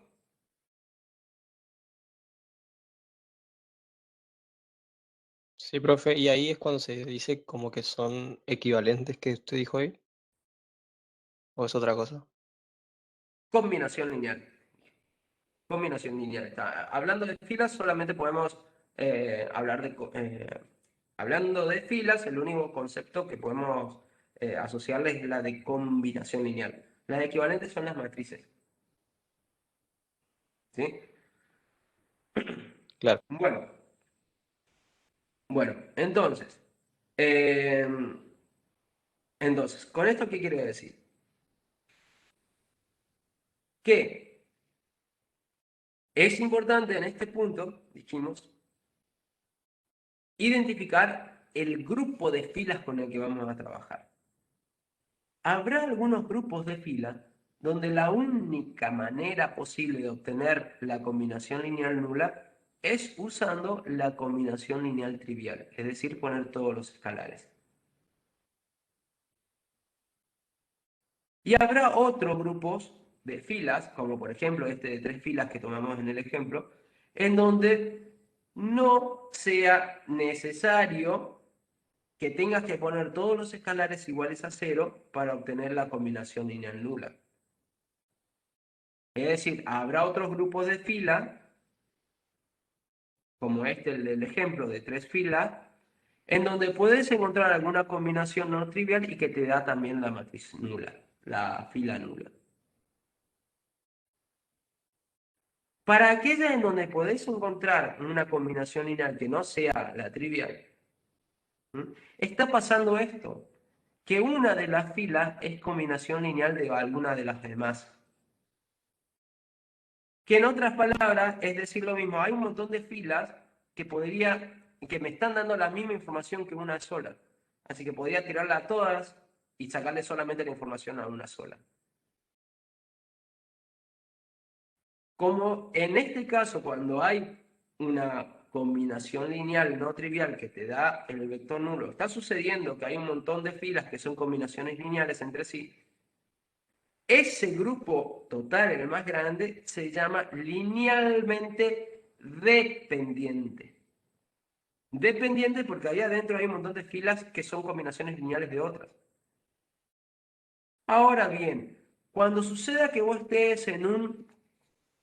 Sí, profe, y ahí es cuando se dice como que son equivalentes que usted dijo ahí, o es otra cosa. Combinación lineal. Combinación lineal. Hablando de filas, solamente podemos hablar de... hablando de filas, el único concepto que podemos asociarle es la de combinación lineal. Las equivalentes son las matrices. ¿Sí? Claro. Bueno, bueno, eh, entonces, ¿con esto qué quiere decir? Que es importante en este punto, dijimos, identificar el grupo de filas con el que vamos a trabajar. Habrá algunos grupos de filas donde la única manera posible de obtener la combinación lineal nula es usando la combinación lineal trivial, es decir, poner todos los escalares. Y habrá otros grupos de filas, como por ejemplo este de 3 filas que tomamos en el ejemplo, en donde no sea necesario que tengas que poner todos los escalares iguales a 0 para obtener la combinación lineal nula. Es decir, habrá otros grupos de filas, como este, el del ejemplo de 3 filas, en donde puedes encontrar alguna combinación no trivial y que te da también la matriz nula, la fila nula. Para aquella en donde podés encontrar una combinación lineal que no sea la trivial, está pasando esto, que una de las filas es combinación lineal de alguna de las demás. Que en otras palabras es decir lo mismo, hay un montón de filas que me están dando la misma información que una sola. Así que podría tirarla a todas y sacarle solamente la información a una sola. Como en este caso, cuando hay una combinación lineal no trivial que te da el vector nulo, está sucediendo que hay un montón de filas que son combinaciones lineales entre sí. Ese grupo total, el más grande, se llama linealmente dependiente. Dependiente porque ahí adentro hay un montón de filas que son combinaciones lineales de otras. Ahora bien, cuando suceda que vos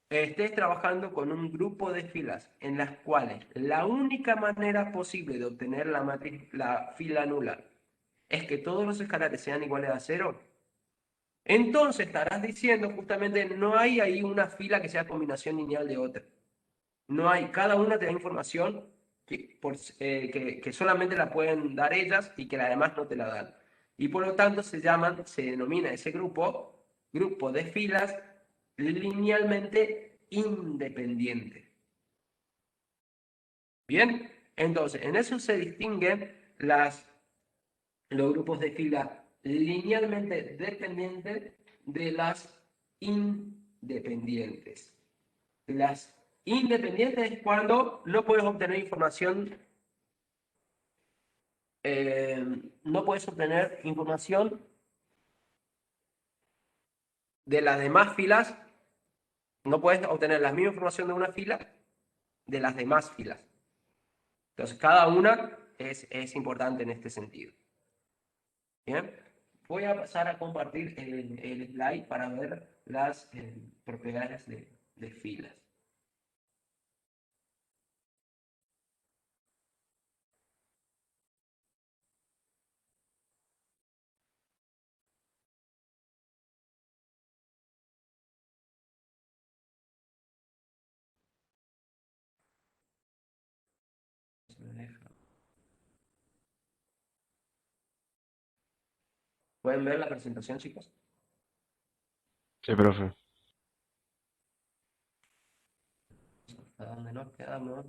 estés trabajando con un grupo de filas en las cuales la única manera posible de obtener la fila nula es que todos los escalares sean iguales a 0, entonces estarás diciendo justamente no hay ahí una fila que sea combinación lineal de otra. No hay, cada una te da información que solamente la pueden dar ellas y que las demás no te la dan. Y por lo tanto se denomina ese grupo de filas linealmente independiente. Bien, entonces en eso se distinguen los grupos de fila linealmente dependientes de las independientes. Las independientes es cuando no puedes obtener información, no puedes obtener información de las demás filas, no puedes obtener la misma información de una fila de las demás filas. Entonces, cada una es importante en este sentido. Bien, voy a pasar a compartir el slide para ver las propiedades de filas. ¿Pueden ver la presentación, chicos? Sí, profe. ¿A dónde nos quedamos?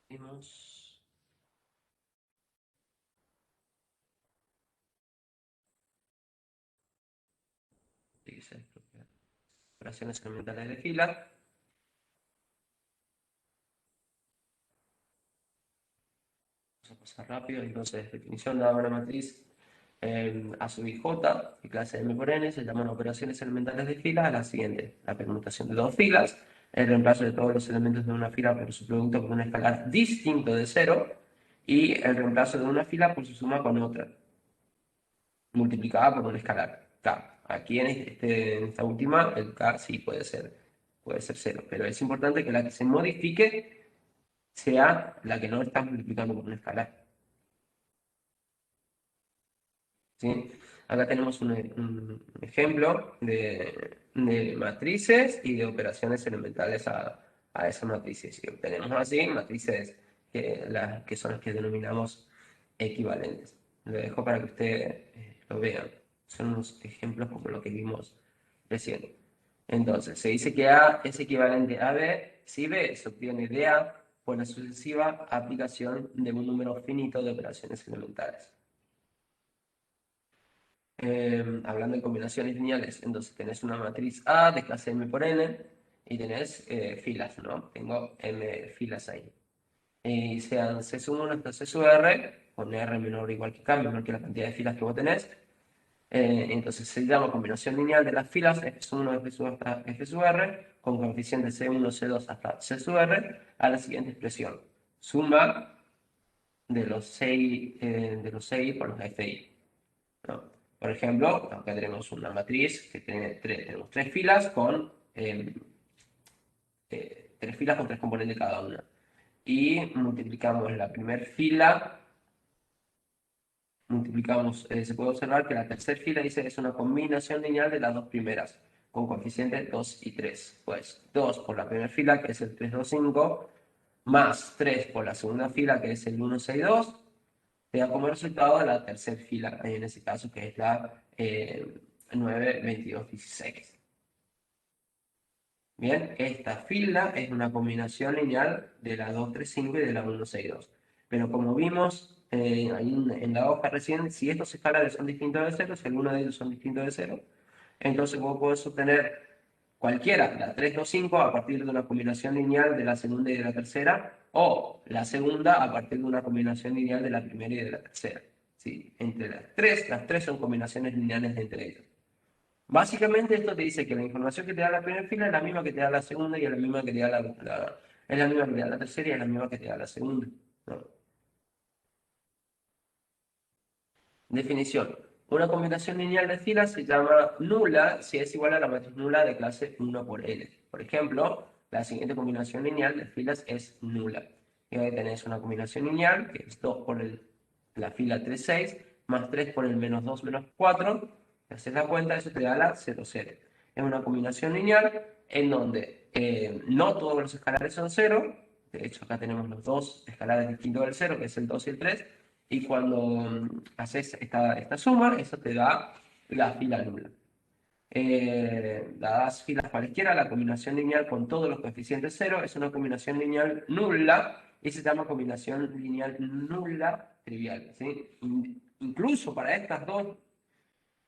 Vimos. Dice, operaciones elementales de fila. Vamos a pasar rápido. Entonces, definición de una matriz A sub i j, de clase M por N, se llaman operaciones elementales de fila a la siguiente: la permutación de dos filas, el reemplazo de todos los elementos de una fila por su producto con un escalar distinto de cero, y el reemplazo de una fila por su suma con otra, multiplicada por un escalar, k. Aquí en esta última, el k sí puede ser cero, pero es importante que la que se modifique sea la que no está multiplicando por un escalar. ¿Sí? Acá tenemos un ejemplo de matrices y de operaciones elementales a esas matrices. Y obtenemos así matrices que son las que denominamos equivalentes. Lo dejo para que ustedes lo vean. Son unos ejemplos como lo que vimos recién. Entonces, se dice que A es equivalente a B si B se obtiene de A por la sucesiva aplicación de un número finito de operaciones elementales. Hablando de combinaciones lineales, entonces tenés una matriz A de clase M por N y tenés filas, ¿no? Tengo M filas ahí. Y sean C sub 1 hasta C sub R, con R menor o igual que K, menor que la cantidad de filas que vos tenés. Entonces se llama combinación lineal de las filas F sub 1, F sub hasta F sub R, con coeficiente C1, C2 hasta C sub R, a la siguiente expresión: suma de los CI por los FI, ¿no? Por ejemplo, acá tenemos una matriz que tenemos tres filas con tres componentes cada una. Y multiplicamos la primera fila, se puede observar que la tercera fila dice que es una combinación lineal de las dos primeras, con coeficientes 2 y 3. Pues 2 por la primera fila, que es el 3, 2, 5, más 3 por la segunda fila, que es el 1, 6, 2, te da como resultado la tercera fila, en ese caso, que es la 9, 22, 16. Bien, esta fila es una combinación lineal de la 2, 3, 5 y de la 1, 6, 2. Pero como vimos ahí en la hoja recién, si estos escalares son distintos de 0, si alguno de ellos son distintos de 0, entonces vos podés obtener cualquiera, la 3, 2, 5, a partir de una combinación lineal de la segunda y de la tercera, o la segunda a partir de una combinación lineal de la primera y de la tercera. ¿Sí? Entre las tres son combinaciones lineales entre ellas. Básicamente esto te dice que la información que te da la primera fila es la misma que te da la segunda y es la misma que te da es la misma que te da la tercera y es la misma que te da la segunda, ¿no? Definición: una combinación lineal de filas se llama nula si es igual a la matriz nula de clase 1 por L. Por ejemplo, la siguiente combinación lineal de filas es nula. Y ahí tenés una combinación lineal que es 2 por la fila 3, 6, más 3 por el menos 2, menos 4. Si haces la cuenta, eso te da la 0, 0. Es una combinación lineal en donde no todos los escalares son 0. De hecho, acá tenemos los dos escalares distintos del 0, que es el 2 y el 3. Y cuando haces esta suma, eso te da la fila nula. Dadas filas cualesquiera, la combinación lineal con todos los coeficientes 0 es una combinación lineal nula y se llama combinación lineal nula trivial, ¿sí? Incluso para estas dos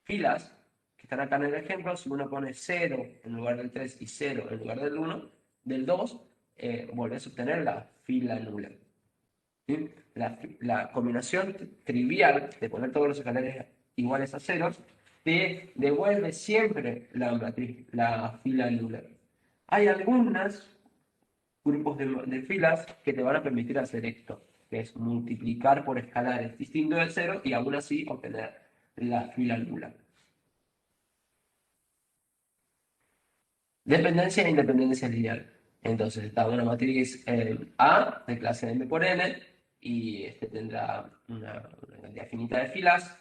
filas que están acá en el ejemplo, si uno pone 0 en lugar del 3 y 0 en lugar del 1, del 2, volvés a obtener la fila nula. ¿Sí? La combinación trivial de poner todos los escalares iguales a 0 te devuelve siempre la fila nula. Hay algunos grupos de filas que te van a permitir hacer esto, que es multiplicar por escalares distintos de 0 y aún así obtener la fila nula. Dependencia e independencia lineal. Entonces está una matriz A de clase M por N y este tendrá una cantidad finita de filas.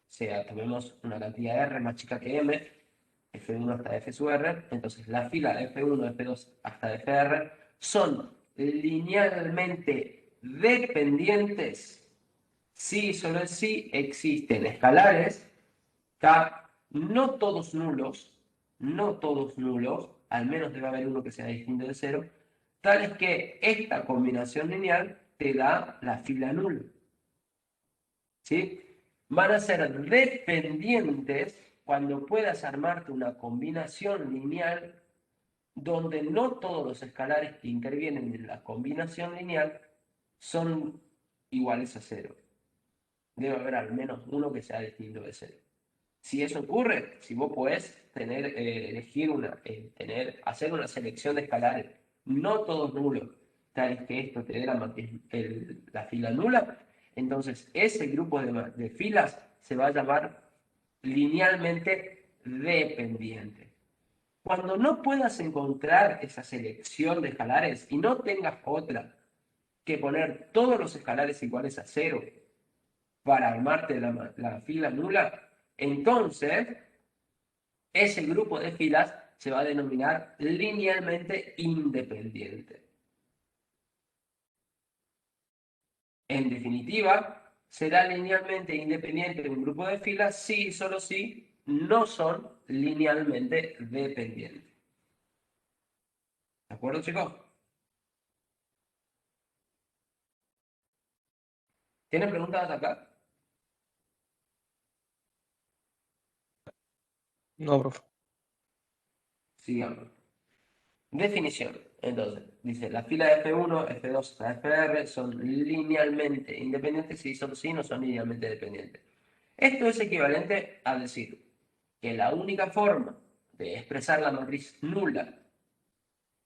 Sea, tomemos una cantidad de R más chica que M, F1 hasta F sub R. Entonces la fila F1, F2 hasta Fr son linealmente dependientes sí, solo sí existen escalares K, no todos nulos, al menos debe haber uno que sea distinto de cero, tal es que esta combinación lineal te da la fila nula. ¿Sí? Van a ser dependientes cuando puedas armarte una combinación lineal donde no todos los escalares que intervienen en la combinación lineal son iguales a cero. Debe haber al menos uno que sea distinto de cero. Si eso ocurre, si vos podés elegir hacer una selección de escalares, no todos nulos, tal que esto te dé la fila nula, entonces ese grupo de filas se va a llamar linealmente dependiente. Cuando no puedas encontrar esa selección de escalares y no tengas otra que poner todos los escalares iguales a cero para armarte la fila nula, entonces ese grupo de filas se va a denominar linealmente independiente. En definitiva, será linealmente independiente de un grupo de filas si y solo si no son linealmente dependientes. ¿De acuerdo, chicos? ¿Tienen preguntas acá? No, profe. Sigamos. Definición. Entonces, dice, las filas F1, F2, FR son linealmente independientes si solo si no son linealmente dependientes. Esto es equivalente a decir que la única forma de expresar la matriz nula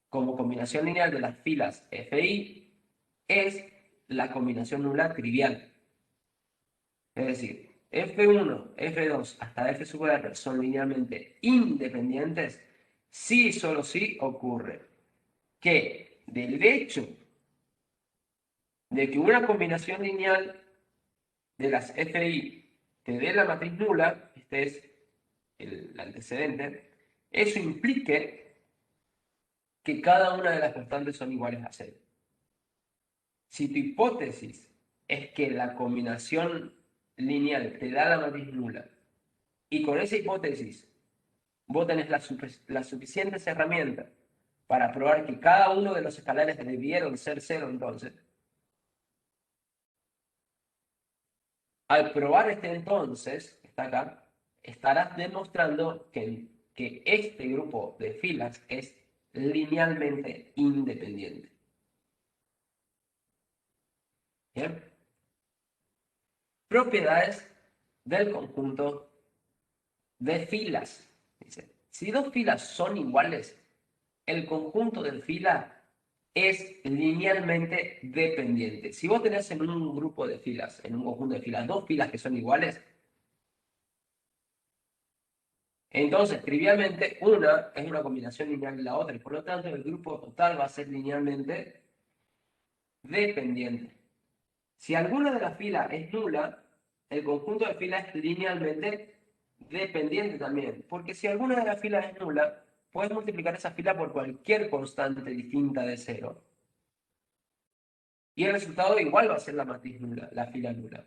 como combinación lineal de las filas FI es la combinación nula trivial. Es decir, F1, F2 hasta F sub R son linealmente independientes si y solo si ocurre que del hecho de que una combinación lineal de las FI te dé la matriz nula, este es el antecedente, eso implique que cada una de las constantes son iguales a cero. Si tu hipótesis es que la combinación lineal te da la matriz nula y con esa hipótesis vos tenés las suficientes herramientas para probar que cada uno de los escalares debieron ser cero, entonces, al probar este entonces, que está acá, estarás demostrando que este grupo de filas es linealmente independiente. ¿Bien? Propiedades del conjunto de filas. Dice, si dos filas son iguales, el conjunto de filas es linealmente dependiente. Si vos tenés en un grupo de filas, en un conjunto de filas, dos filas que son iguales, entonces, trivialmente, una es una combinación lineal de la otra y por lo tanto el grupo total va a ser linealmente dependiente. Si alguna de las filas es nula, el conjunto de filas es linealmente dependiente también. Porque si alguna de las filas es nula, puedes multiplicar esa fila por cualquier constante distinta de cero. Y el resultado igual va a ser la matriz nula, la fila nula.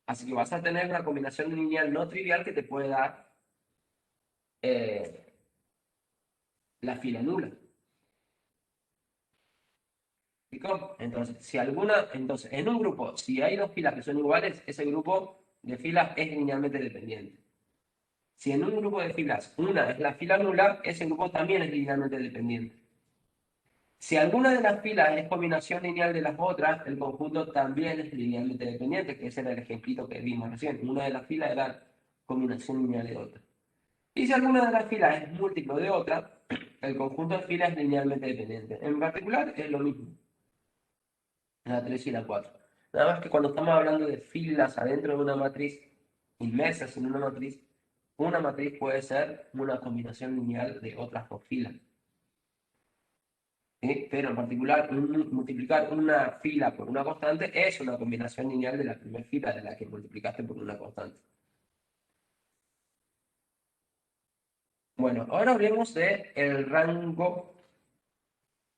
Así que vas a tener una combinación lineal no trivial que te puede dar la fila nula. Entonces, entonces, en un grupo, si hay dos filas que son iguales, ese grupo de filas es linealmente dependiente. Si en un grupo de filas una es la fila nula, ese grupo también es linealmente dependiente. Si alguna de las filas es combinación lineal de las otras, el conjunto también es linealmente dependiente, que ese era el ejemplito que vimos recién. Una de las filas era combinación lineal de otra. Y si alguna de las filas es múltiplo de otra, el conjunto de filas es linealmente dependiente. En particular es lo mismo. La 3 y la 4. Nada más que cuando estamos hablando de filas adentro de una matriz, inmersas en una matriz puede ser una combinación lineal de otras dos filas. ¿Sí? Pero en particular, multiplicar una fila por una constante es una combinación lineal de la primera fila de la que multiplicaste por una constante. Bueno, ahora hablemos del rango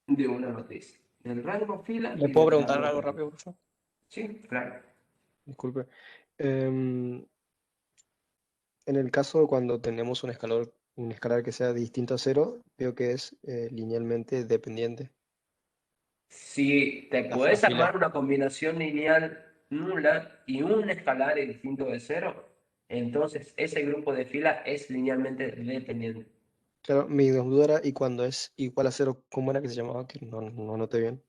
de una matriz. El rango fila ¿Le y puedo del preguntar rango algo columna. rápido, por favor? Sí, claro. Disculpe. Em, en el caso cuando tenemos un escalar que sea distinto a cero, veo que es linealmente dependiente Si te la puedes armar fila. una combinación lineal nula y un escalar es distinto de cero, entonces ese grupo de filas es linealmente dependiente. Claro, mi duda era, y cuando es igual a cero, ¿cómo era que se llamaba? Que no noté bien.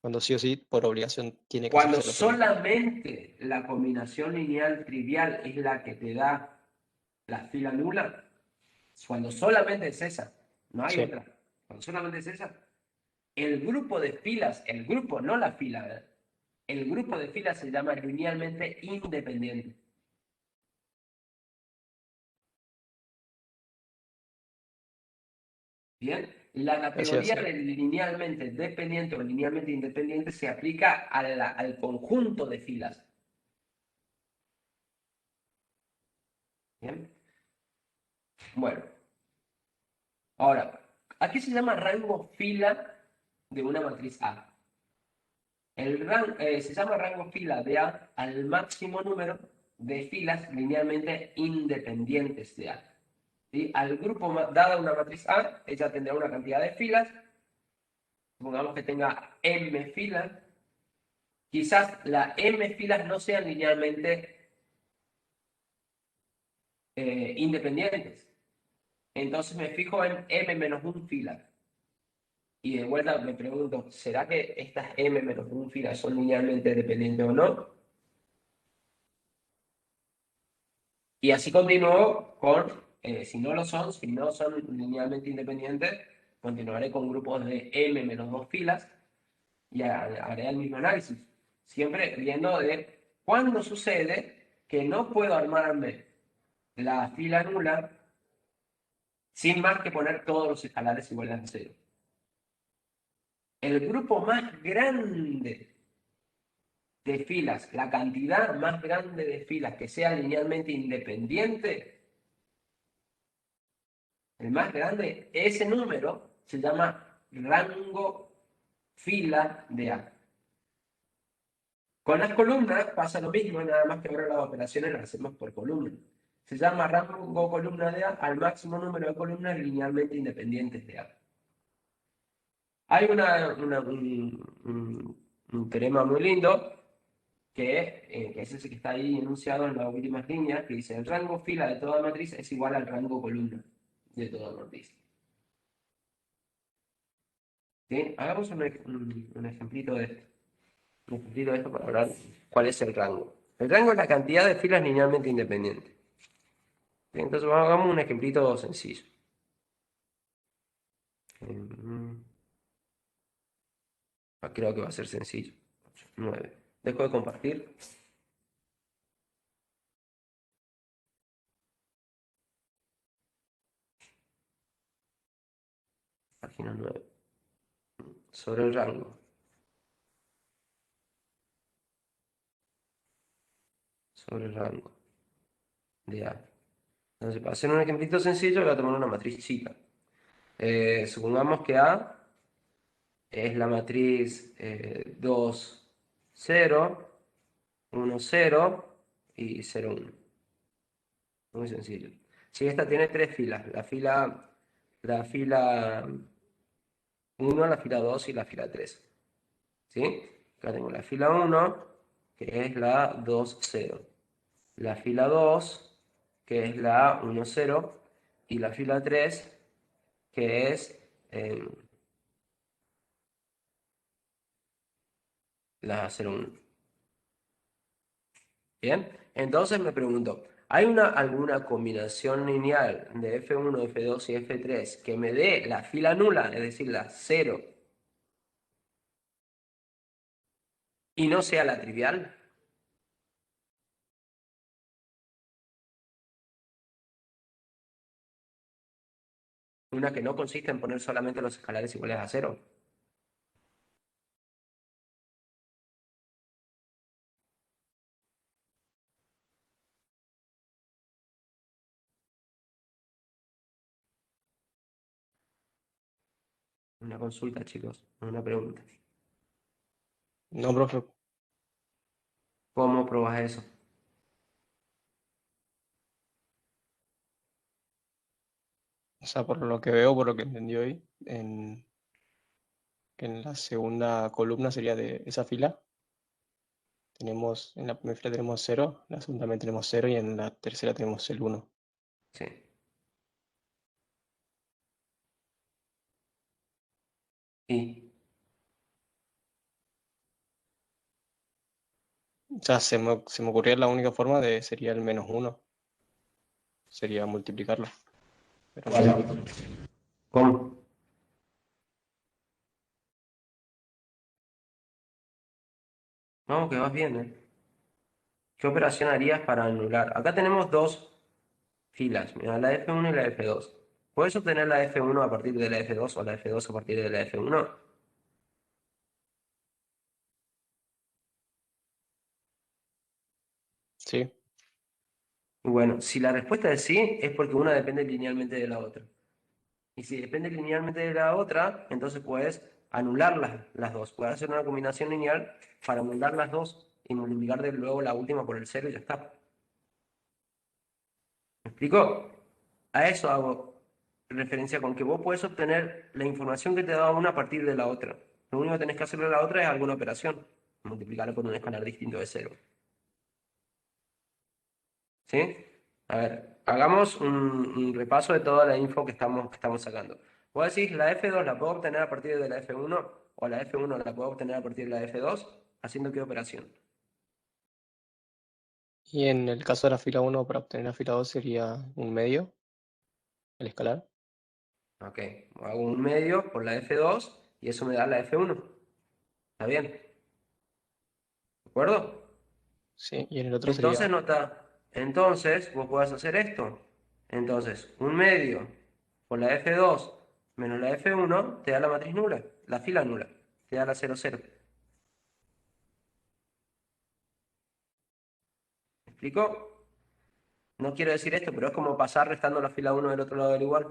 Cuando sí o sí, por obligación, tiene que ser Cuando cero siempre. solamente la combinación lineal trivial es la que te da la fila nula, cuando solamente es esa, no hay Sí. otra, cuando solamente es esa, el grupo de filas, el grupo, no la fila, ¿eh? El grupo de filas se llama linealmente independiente. Bien, la Gracias, categoría de linealmente dependiente o linealmente independiente se aplica al conjunto de filas. Bien, bueno, ahora, ¿a qué se llama rango fila de una matriz A? Se llama rango fila de A al máximo número de filas linealmente independientes de A. ¿Sí? Al grupo, dada una matriz A, ella tendrá una cantidad de filas, supongamos que tenga m filas, quizás las m filas no sean linealmente independientes. Entonces me fijo en m menos 1 filas. Y de vuelta me pregunto, ¿será que estas m menos 1 filas son linealmente dependientes o no? Y así continúo con, si no son linealmente independientes, continuaré con grupos de m menos 2 filas y haré el mismo análisis. Siempre viendo de cuándo sucede que no puedo armarme la fila nula sin más que poner todos los escalares iguales a cero. El grupo más grande de filas, la cantidad más grande de filas que sea linealmente independiente, el más grande, ese número se llama rango fila de A. Con las columnas pasa lo mismo, nada más que ahora las operaciones las hacemos por columna. Se llama rango columna de A al máximo número de columnas linealmente independientes de A. Hay un teorema muy lindo que es ese que está ahí enunciado en las últimas líneas, que dice el rango fila de toda matriz es igual al rango columna de toda matriz. ¿Sí? Hagamos un ejemplito de esto. Un ejemplito de esto para hablar cuál es el rango. El rango es la cantidad de filas linealmente independientes. ¿Sí? Entonces hagamos un ejemplito sencillo. Mm, Creo que va a ser sencillo. 9. Dejo de compartir. Página 9. Sobre el rango. Sobre el rango de A. Entonces, para hacer un ejemplito sencillo, voy a tomar una matriz chica. Supongamos que A es la matriz 2, 0, 1, 0 y 0, 1. Muy sencillo. Si esta tiene tres filas, la fila 1, la fila 2 y la fila 3. ¿Sí? Acá tengo la fila 1, que es la 2, 0. La fila 2, que es la 1, 0. Y la fila 3, que es la 0, 1. Bien, entonces me pregunto, ¿hay alguna combinación lineal de F1, F2 y F3 que me dé la fila nula, es decir, la 0, y no sea la trivial? Una que no consiste en poner solamente los escalares iguales a 0. Una consulta, chicos, una pregunta. No, profe. ¿Cómo probas eso? O sea, por lo que veo, por lo que entendí hoy, en la segunda columna sería de esa fila. Tenemos, en la primera fila tenemos 0, en la segunda también tenemos 0 y en la tercera tenemos el 1. Sí. Y O sea, se me ocurría la única forma de sería el -1. Sería multiplicarlo. Pero no sé. ¿cómo? No, que vas bien, ¿eh? ¿Qué operación harías para anular? Acá tenemos dos filas, mira, la F1 y la F2. ¿Puedes obtener la F1 a partir de la F2 o la F2 a partir de la F1? Sí. Bueno, si la respuesta es sí, es porque una depende linealmente de la otra. Y si depende linealmente de la otra, entonces puedes anular las dos. Puedes hacer una combinación lineal para anular las dos y multiplicar de luego la última por el cero y ya está. ¿Me explico? A eso hago referencia con que vos puedes obtener la información que te da una a partir de la otra. Lo único que tenés que hacerle a la otra es alguna operación, multiplicarla por un escalar distinto de cero. ¿Sí? A ver, hagamos un repaso de toda la info que estamos sacando. Vos decís, la F2 la puedo obtener a partir de la F1 o la F1 la puedo obtener a partir de la F2, ¿haciendo qué operación? Y en el caso de la fila 1, para obtener la fila 2 sería un medio, el escalar. Ok, hago un medio por la F2 y eso me da la F1. ¿Está bien? ¿De acuerdo? Sí. Y en el otro sería, Entonces, nota, entonces vos podés hacer esto. Entonces, un medio por la F2 menos la F1 te da la matriz nula, la fila nula, te da la 0, 0. ¿Me explico? No quiero decir esto, pero es como pasar restando la fila 1 del otro lado del igual.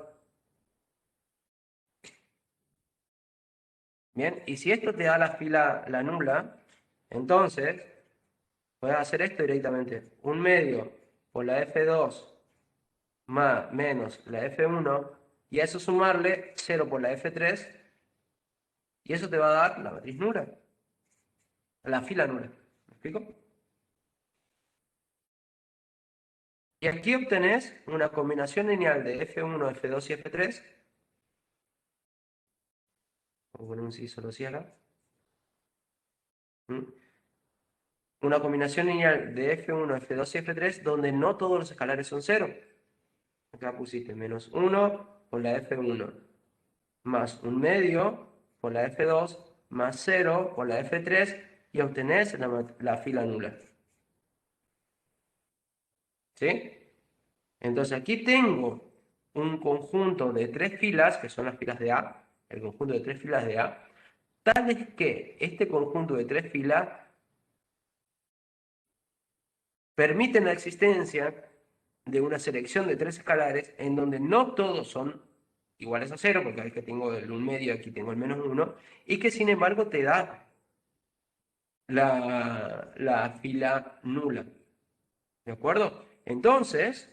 Bien, y si esto te da la fila, la nula, entonces puedes hacer esto directamente. Un medio por la F2 más menos la F1 y a eso sumarle 0 por la F3 y eso te va a dar la matriz nula, la fila nula. ¿Me explico? Y aquí obtenés una combinación lineal de F1, F2 y F3. Vamos a poner un sí solo si acá. ¿Mm? Una combinación lineal de F1, F2 y F3 donde no todos los escalares son 0. Acá pusiste menos 1 por la F1, más un medio por la F2, más 0 por la F3 y obtenés la fila nula. ¿Sí? Entonces aquí tengo un conjunto de tres filas, que son las filas de A, el conjunto de tres filas de A, tal es que este conjunto de tres filas permite la existencia de una selección de tres escalares en donde no todos son iguales a 0, porque es que tengo el 1 medio, aquí tengo el menos 1, y que sin embargo te da la fila nula. ¿De acuerdo? Entonces,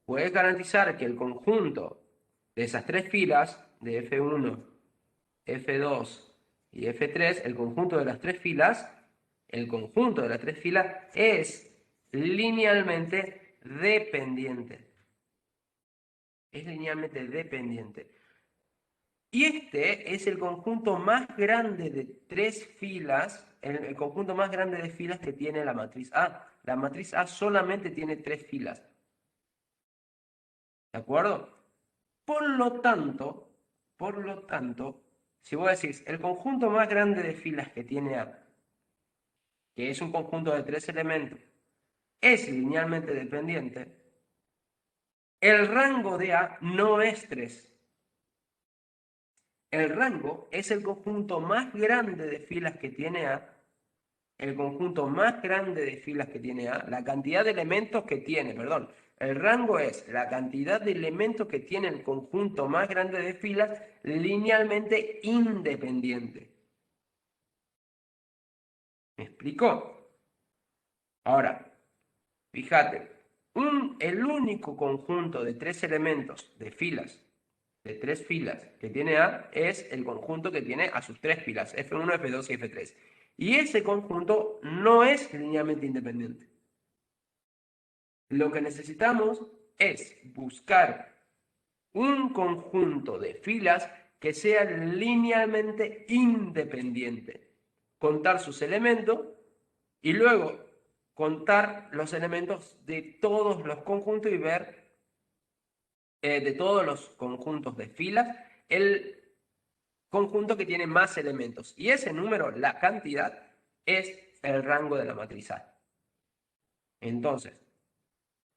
puedes garantizar que el conjunto de esas tres filas, de F1, F2 y F3, el conjunto de las tres filas, el conjunto de las tres filas es linealmente dependiente. Es linealmente dependiente. Y este es el conjunto más grande de tres filas, el conjunto más grande de filas que tiene la matriz A. La matriz A solamente tiene tres filas. ¿De acuerdo? Por lo tanto, si vos decís el conjunto más grande de filas que tiene A, que es un conjunto de tres elementos, es linealmente dependiente, el rango de A no es 3. El rango es el conjunto más grande de filas que tiene A, el conjunto más grande de filas que tiene A, la cantidad de elementos que tiene, perdón, El rango es la cantidad de elementos que tiene el conjunto más grande de filas linealmente independiente. ¿Me explico? Ahora, fíjate, el único conjunto de tres elementos de filas, de tres filas que tiene A, es el conjunto que tiene a sus tres filas, F1, F2 y F3. Y ese conjunto no es linealmente independiente. Lo que necesitamos es buscar un conjunto de filas que sea linealmente independiente, contar sus elementos y luego contar los elementos de todos los conjuntos y ver de todos los conjuntos de filas el conjunto que tiene más elementos. Y ese número, la cantidad, es el rango de la matriz A. Entonces,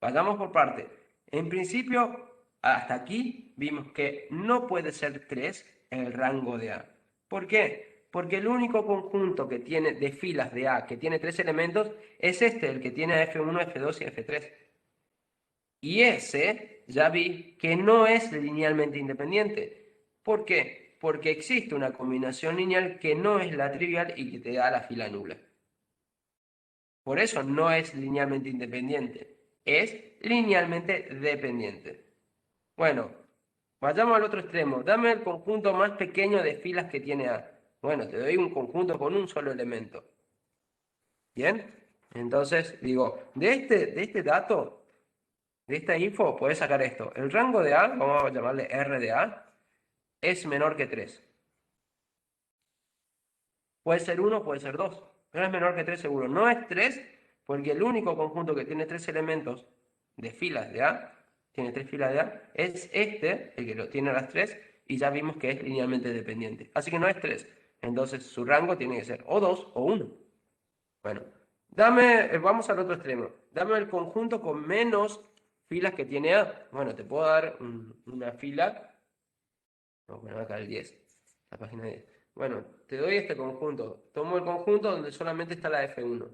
vayamos por parte. En principio, hasta aquí vimos que no puede ser 3 el rango de A. ¿Por qué? Porque el único conjunto que tiene de filas de A que tiene 3 elementos es este, el que tiene F1, F2 y F3. Y ese ya vi que no es linealmente independiente. ¿Por qué? Porque existe una combinación lineal que no es la trivial y que te da la fila nula. Por eso no es linealmente independiente, es linealmente dependiente. Bueno, vayamos al otro extremo. Dame el conjunto más pequeño de filas que tiene A. Bueno, te doy un conjunto con un solo elemento. ¿Bien? Entonces, digo, de este dato, de esta info, puedes sacar esto. El rango de A, vamos a llamarle R de A, es menor que 3. Puede ser 1, puede ser 2, pero es menor que 3 seguro. No es 3 porque el único conjunto que tiene 3 elementos de filas de A, tiene 3 filas de A, es este, el que lo tiene a las 3, y ya vimos que es linealmente dependiente. Así que no es 3. Entonces su rango tiene que ser o 2 o 1. Bueno, vamos al otro extremo. Dame el conjunto con menos filas que tiene A. Bueno, te puedo dar una fila. Vamos a poner acá el 10, la página 10. Bueno, te doy este conjunto. Tomo el conjunto donde solamente está la F1.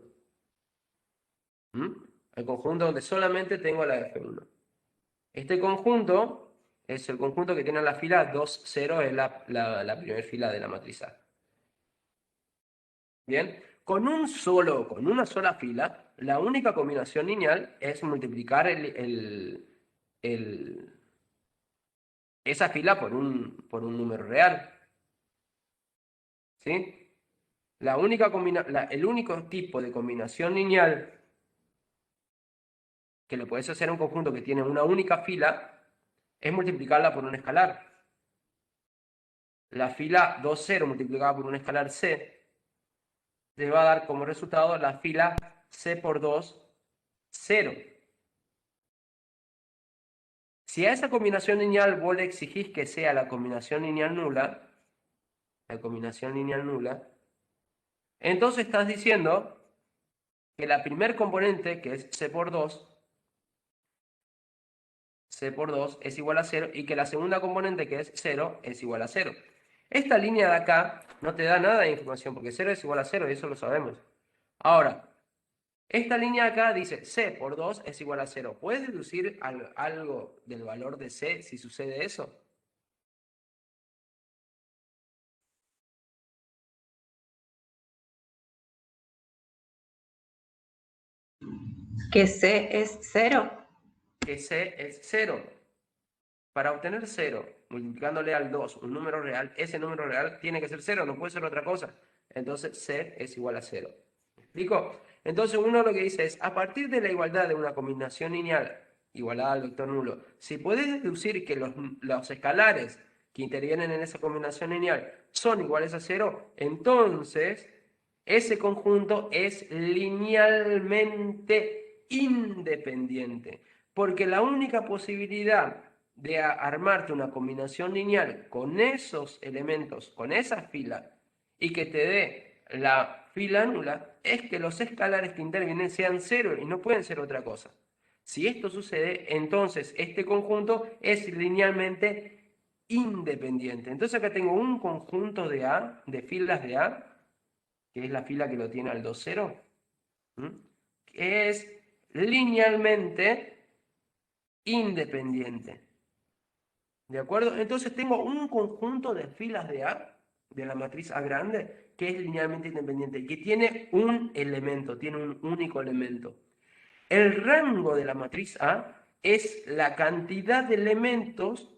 El conjunto donde solamente tengo la F1. Este conjunto es el conjunto que tiene la fila 2, 0, es la primera fila de la matriz A. Bien, con una sola fila, la única combinación lineal es multiplicar esa fila por un número real. ¿Sí? El único tipo de combinación lineal que le puedes hacer a un conjunto que tiene una única fila es multiplicarla por un escalar. La fila 2, 0 multiplicada por un escalar c te va a dar como resultado la fila c por 2, 0. Si a esa combinación lineal vos le exigís que sea la combinación lineal nula, entonces estás diciendo que la primer componente, que es c por 2 es igual a 0 y que la segunda componente, que es 0, es igual a 0. Esta línea de acá no te da nada de información porque 0 es igual a 0 y eso lo sabemos. Ahora, esta línea de acá dice c por 2 es igual a 0. ¿Puedes deducir algo del valor de c si sucede eso? Que C es 0. Que c es 0. Para obtener 0, multiplicándole al 2 un número real, ese número real tiene que ser 0, no puede ser otra cosa. Entonces c es igual a 0. ¿Me explico? Entonces uno lo que dice es, a partir de la igualdad de una combinación lineal igualada al vector nulo, si puedes deducir que los escalares que intervienen en esa combinación lineal son iguales a 0, entonces ese conjunto es linealmente independiente. Porque la única posibilidad de armarte una combinación lineal con esos elementos, con esa fila, y que te dé la fila nula, es que los escalares que intervienen sean 0 y no pueden ser otra cosa. Si esto sucede, entonces este conjunto es linealmente independiente. Entonces acá tengo un conjunto de A, de filas de A, que es la fila que lo tiene al 2, 0, que es linealmente independiente. ¿De acuerdo? Entonces tengo un conjunto de filas de A, de la matriz A grande, que es linealmente independiente y que tiene un elemento, tiene un único elemento. El rango de la matriz A es la cantidad de elementos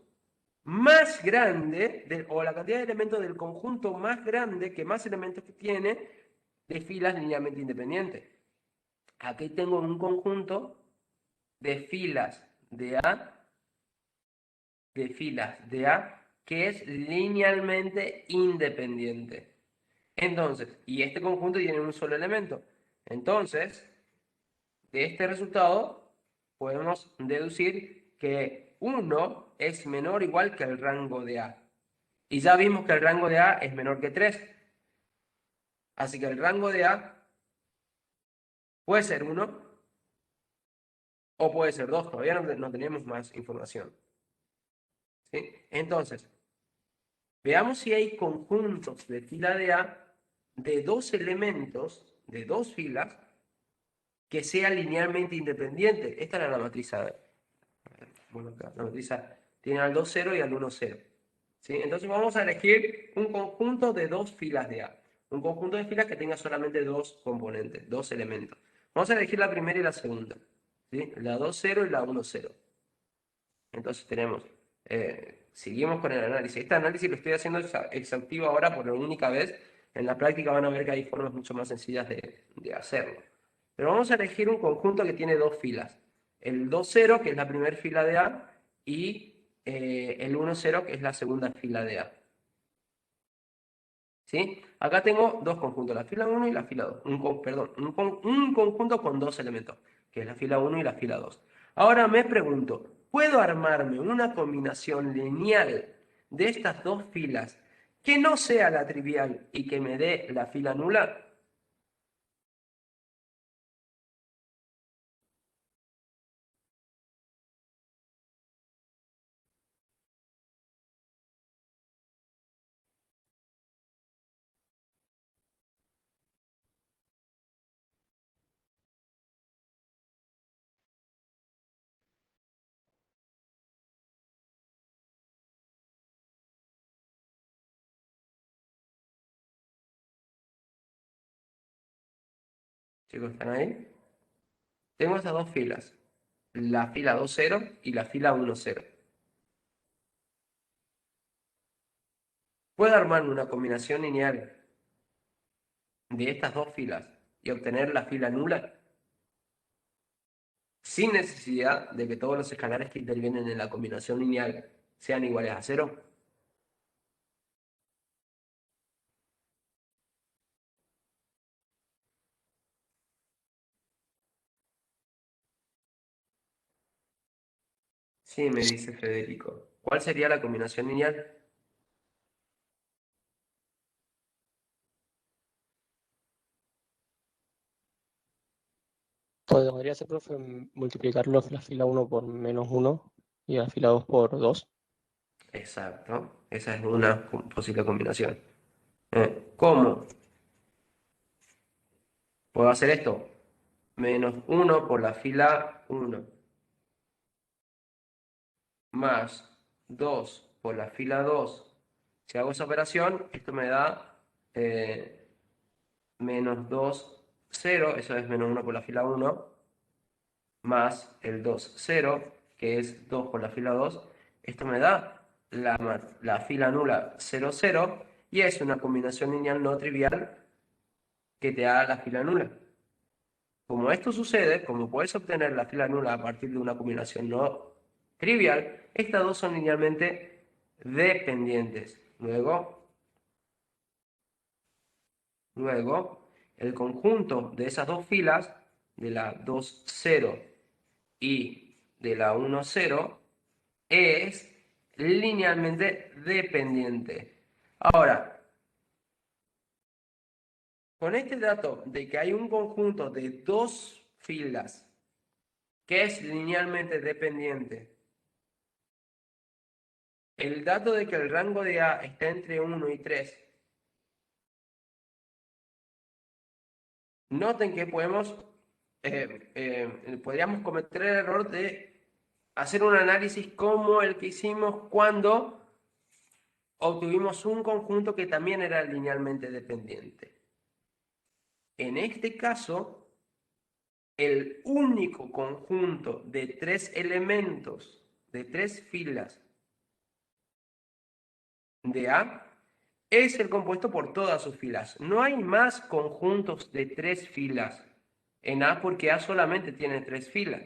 más grande, o la cantidad de elementos del conjunto más grande, que más elementos que tiene, de filas linealmente independientes. Aquí tengo un conjunto de filas de A que es linealmente independiente. Entonces, y este conjunto tiene un solo elemento. Entonces, de este resultado podemos deducir que 1 es menor o igual que el rango de A. Y ya vimos que el rango de A es menor que 3. Así que el rango de A puede ser 1 o puede ser 2. Todavía no tenemos más información. ¿Sí? Entonces, veamos si hay conjuntos de fila de A de dos elementos, de dos filas, que sea linealmente independiente. Esta era la matriz A. Bueno, acá, la matriz A tiene al 2, 0 y al 1, 0. ¿Sí? Entonces vamos a elegir un conjunto de dos filas de A. Un conjunto de filas que tenga solamente dos componentes, dos elementos. Vamos a elegir la primera y la segunda. ¿Sí? La 2, 0 y la 1, 0. Entonces tenemos, seguimos con el análisis. Este análisis lo estoy haciendo exhaustivo ahora por la única vez. En la práctica van a ver que hay formas mucho más sencillas de hacerlo. Pero vamos a elegir un conjunto que tiene dos filas. El 2, 0, que es la primera fila de A, y el 1, 0, que es la segunda fila de A. ¿Sí? Acá tengo dos conjuntos, la fila 1 y la fila 2. Un conjunto con dos elementos, que es la fila 1 y la fila 2. Ahora me pregunto, ¿puedo armarme una combinación lineal de estas dos filas que no sea la trivial y que me dé la fila nula? Chicos, ¿están ahí? Tengo estas dos filas, la fila 2, 0 y la fila 1, 0. ¿Puedo armarme una combinación lineal de estas dos filas y obtener la fila nula sin necesidad de que todos los escalares que intervienen en la combinación lineal sean iguales a 0? Sí, me dice Federico. ¿Cuál sería la combinación lineal? Podría ser, profe, multiplicarlo la fila 1 por menos 1 y la fila 2 por 2. Exacto, esa es una posible combinación. ¿Cómo? ¿Puedo hacer esto? Menos 1 por la fila 1 más 2 por la fila 2. Si hago esa operación, esto me da menos 2, 0, eso es menos 1 por la fila 1, más el 2, 0, que es 2 por la fila 2. Esto me da la fila nula 0, 0, y es una combinación lineal no trivial que te da la fila nula. Como esto sucede, como puedes obtener la fila nula a partir de una combinación no trivial, estas dos son linealmente dependientes. Luego, el conjunto de esas dos filas, de la 2, 0 y de la 1, 0, es linealmente dependiente. Ahora, con este dato de que hay un conjunto de dos filas que es linealmente dependiente, el dato de que el rango de A está entre 1 y 3, noten que podríamos cometer el error de hacer un análisis como el que hicimos cuando obtuvimos un conjunto que también era linealmente dependiente. En este caso, el único conjunto de 3 elementos, de 3 filas de A, es el compuesto por todas sus filas. No hay más conjuntos de 3 filas en A porque A solamente tiene 3 filas.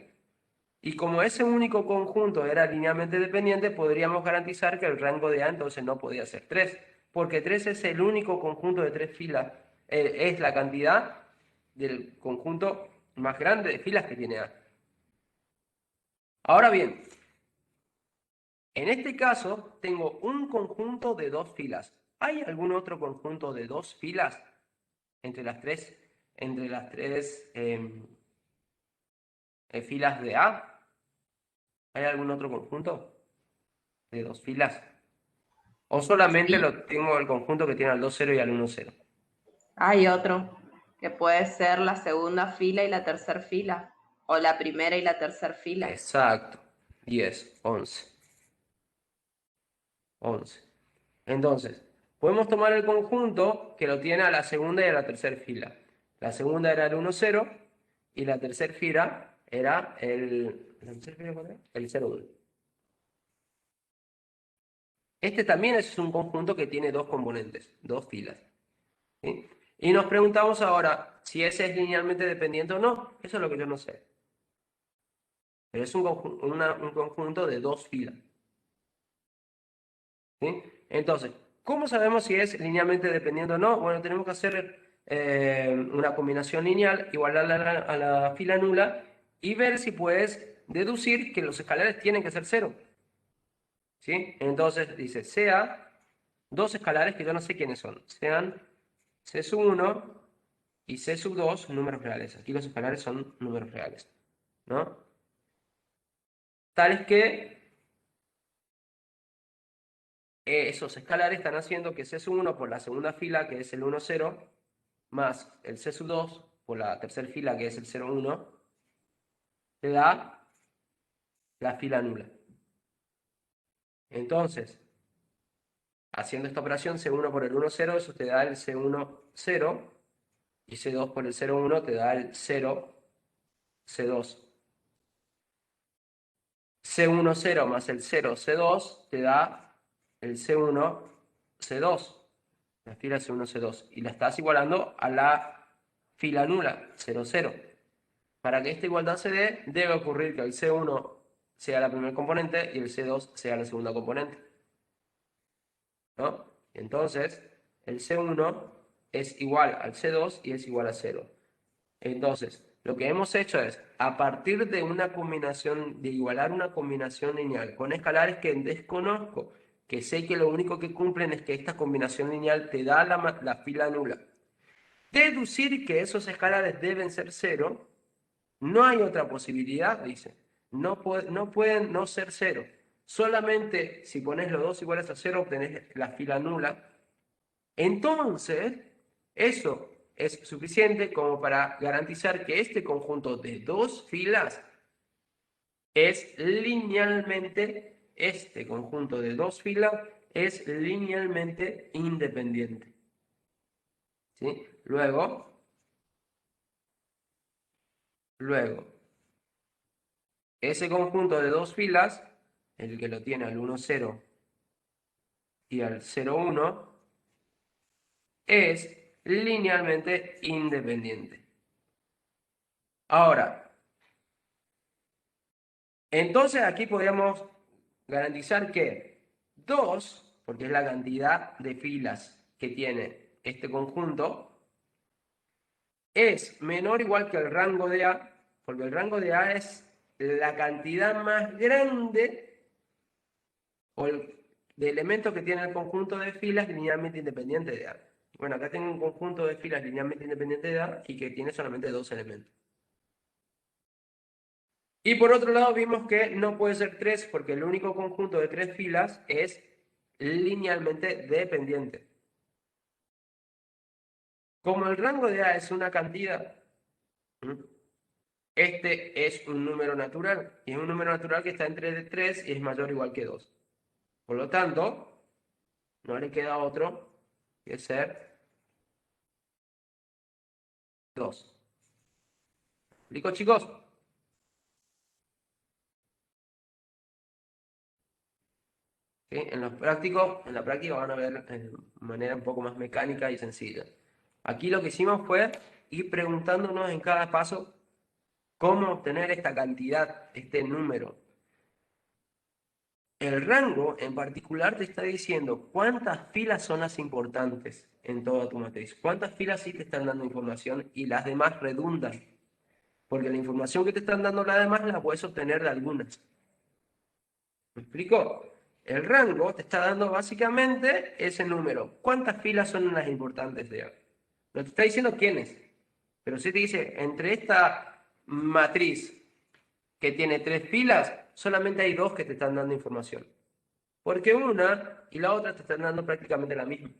Y como ese único conjunto era linealmente dependiente, podríamos garantizar que el rango de A entonces no podía ser 3, porque 3 es el único conjunto de 3 filas, es la cantidad del conjunto más grande de filas que tiene A. Ahora bien, en este caso tengo un conjunto de 2 filas. ¿Hay algún otro conjunto de 2 filas entre las tres filas de A? ¿Hay algún otro conjunto de 2 filas? ¿O solamente lo tengo el conjunto que tiene al 2, 0 y al 1, 0? Hay otro, que puede ser la segunda fila y la tercera fila, o la primera y la tercera fila. Exacto. 10, 11. 11. Entonces, podemos tomar el conjunto que lo tiene a la segunda y a la tercera fila. La segunda era el 1, 0 y la tercera fila era el 0, 1. Este también es un conjunto que tiene dos componentes, dos filas. ¿Sí? Y nos preguntamos ahora si ese es linealmente dependiente o no. Eso es lo que yo no sé. Pero es un conjunto de dos filas. ¿Sí? Entonces, ¿cómo sabemos si es linealmente dependiente o no? Bueno, tenemos que hacer una combinación lineal, igualar a la fila nula y ver si puedes deducir que los escalares tienen que ser cero. ¿Sí? Entonces dice, sea dos escalares que yo no sé quiénes son, sean C sub 1 y C sub 2 números reales. Aquí los escalares son números reales, ¿no? Tales que esos escalares están haciendo que C sub 1 por la segunda fila, que es el 1, 0, más el C sub 2 por la tercera fila, que es el 0, 1, te da la fila nula. Entonces, haciendo esta operación, C1 por el 1, 0, eso te da el C1, 0, y C2 por el 0, 1 te da el 0, C2. C1, 0 más el 0, C2 te da el C1, C2. La fila C1, C2. Y la estás igualando a la fila nula, 0, 0. Para que esta igualdad se dé, debe ocurrir que el C1 sea la primera componente y el C2 sea la segunda componente, ¿no? Entonces, el C1 es igual al C2 y es igual a 0. Entonces, lo que hemos hecho es, a partir de una combinación, de igualar una combinación lineal con escalares que desconozco, que sé que lo único que cumplen es que esta combinación lineal te da la fila nula, deducir que esos escalares deben ser cero, no hay otra posibilidad, dice. No pueden no ser cero. Solamente si pones los dos iguales a cero, obtenés la fila nula. Entonces, eso es suficiente como para garantizar que este conjunto de dos filas es linealmente, este conjunto de dos filas es linealmente independiente. ¿Sí? Luego, ese conjunto de dos filas, el que lo tiene al 1, 0 y al 0, 1, es linealmente independiente. Ahora, entonces aquí podríamos garantizar que 2, porque es la cantidad de filas que tiene este conjunto, es menor o igual que el rango de A, porque el rango de A es la cantidad más grande de elementos que tiene el conjunto de filas linealmente independiente de A. Bueno, acá tengo un conjunto de filas linealmente independiente de A y que tiene solamente dos elementos. Y por otro lado vimos que no puede ser 3 porque el único conjunto de 3 filas es linealmente dependiente. Como el rango de A es una cantidad, Este es un número natural, y es un número natural que está entre 3 y es mayor o igual que 2. Por lo tanto, no le queda otro que ser 2. ¿Explico, chicos? ¿Sí? En la práctica van a ver de manera un poco más mecánica y sencilla. Aquí lo que hicimos fue ir preguntándonos en cada paso cómo obtener esta cantidad, este número. El rango en particular te está diciendo cuántas filas son las importantes en toda tu matriz, cuántas filas sí te están dando información y las demás redundan, porque la información que te están dando las demás la puedes obtener de algunas. ¿Me explico? El rango te está dando básicamente ese número. ¿Cuántas filas son las importantes de A? No te está diciendo quiénes, pero sí te dice, entre esta matriz que tiene 3 filas, solamente hay 2 que te están dando información. Porque una y la otra te están dando prácticamente la misma. ¿Me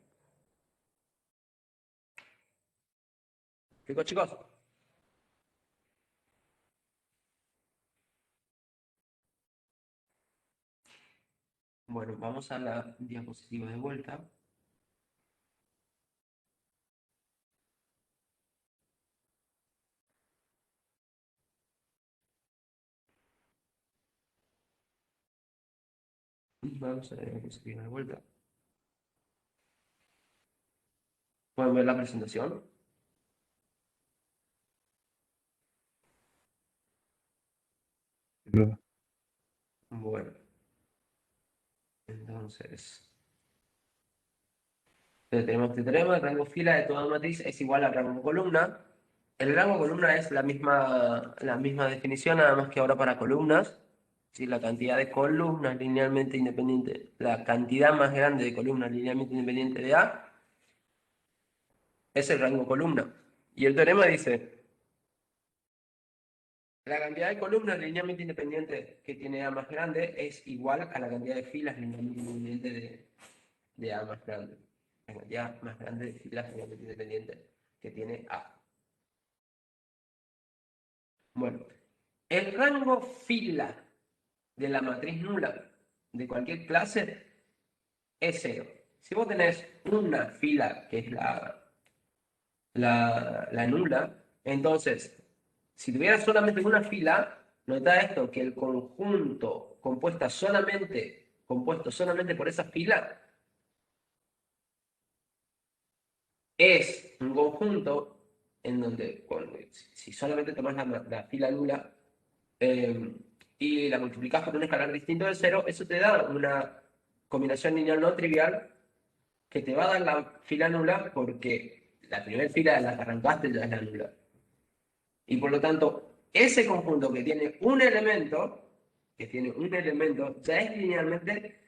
explico, chicos? Bueno, vamos a la diapositiva de vuelta. Vamos a la diapositiva de vuelta. ¿Pueden ver la presentación? Sí, profe. Bueno, entonces tenemos este teorema, el rango fila de toda matriz es igual al rango columna. El rango columna es la misma definición, nada más que ahora para columnas. ¿Sí? La cantidad de columnas linealmente independiente, la cantidad más grande de columnas linealmente independiente de A es el rango columna. Y el teorema dice, la cantidad de columnas linealmente independientes que tiene A más grande es igual a la cantidad de filas linealmente independientes de A más grande. La cantidad más grande de filas linealmente independientes que tiene A. Bueno, el rango fila de la matriz nula de cualquier clase es 0. Si vos tenés una fila que es la nula, entonces, si tuvieras solamente una fila, nota esto, que el conjunto compuesto solamente por esa fila es un conjunto en donde, si solamente tomás la fila nula y la multiplicás por un escalar distinto de 0, eso te da una combinación lineal no trivial que te va a dar la fila nula porque la primera fila de la que arrancaste ya es la nula. Y por lo tanto, ese conjunto que tiene un elemento, ya es linealmente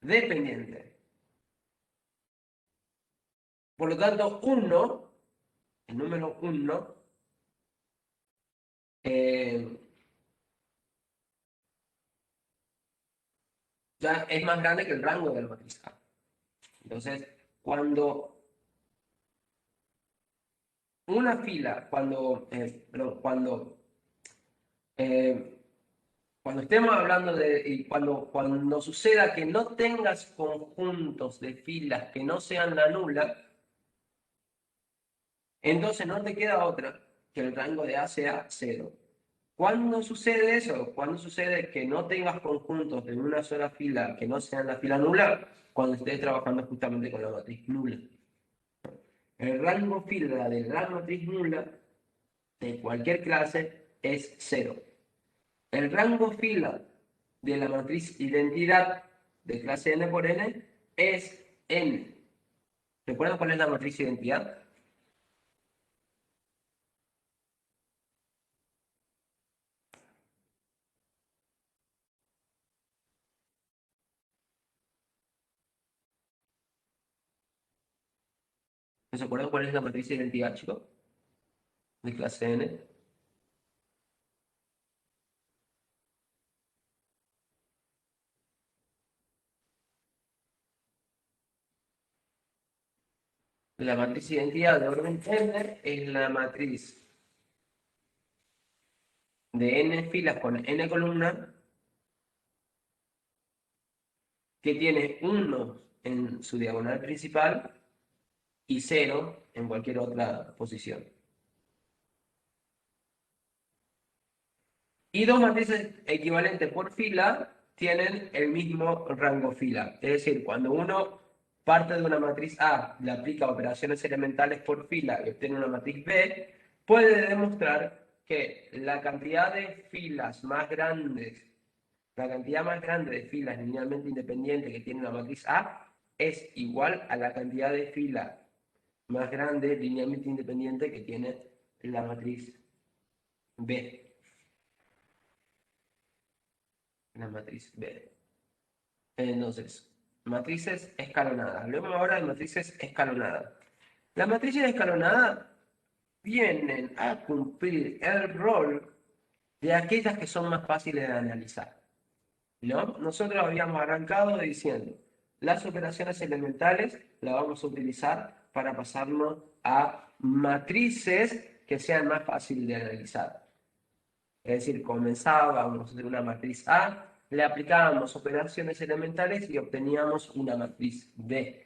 dependiente. Por lo tanto, 1, el número 1, ya es más grande que el rango de la matriz A. Entonces, cuando una fila, cuando estemos hablando y cuando suceda que no tengas conjuntos de filas que no sean la nula, entonces no te queda otra que el rango de A sea 0. ¿Cuándo sucede eso? ¿Cuándo sucede que no tengas conjuntos de una sola fila que no sean la fila nula? Cuando estés trabajando justamente con la matriz nula. El rango fila de la matriz nula de cualquier clase es 0. El rango fila de la matriz identidad de clase n por n es n. ¿Recuerdan cuál es la matriz identidad? ¿No se acuerdan cuál es la matriz identidad, chicos? De clase n. La matriz identidad de orden n es la matriz de n filas con n columnas que tiene 1 en su diagonal principal y 0 en cualquier otra posición. Y dos matrices equivalentes por fila tienen el mismo rango fila. Es decir, cuando uno parte de una matriz A, le aplica operaciones elementales por fila y obtiene una matriz B, puede demostrar que la cantidad de filas más grandes, la cantidad más grande de filas linealmente independientes que tiene la matriz A es igual a la cantidad de filas más grande linealmente independiente que tiene la matriz B. La matriz B. Entonces, matrices escalonadas. Hablemos ahora de matrices escalonadas. Las matrices escalonadas vienen a cumplir el rol de aquellas que son más fáciles de analizar, ¿no? Nosotros habíamos arrancado diciendo, las operaciones elementales las vamos a utilizar para pasarnos a matrices que sean más fáciles de analizar. Es decir, comenzábamos de una matriz A, le aplicábamos operaciones elementales y obteníamos una matriz B.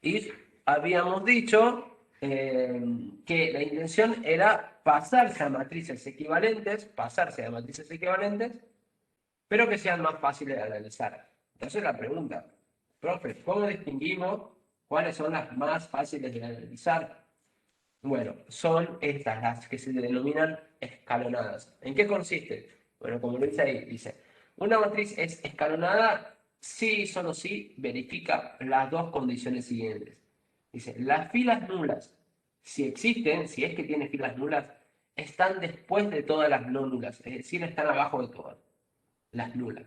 Y habíamos dicho que la intención era pasarse a matrices equivalentes, pero que sean más fáciles de analizar. Entonces la pregunta, profe, ¿cómo distinguimos cuáles son las más fáciles de analizar? Bueno, son estas las que se denominan escalonadas. ¿En qué consiste? Bueno, como lo dice ahí, dice, una matriz es escalonada si y solo si verifica las dos condiciones siguientes. Dice, las filas nulas, si existen, si es que tiene filas nulas, están después de todas las no nulas, es decir, están abajo de todas las nulas.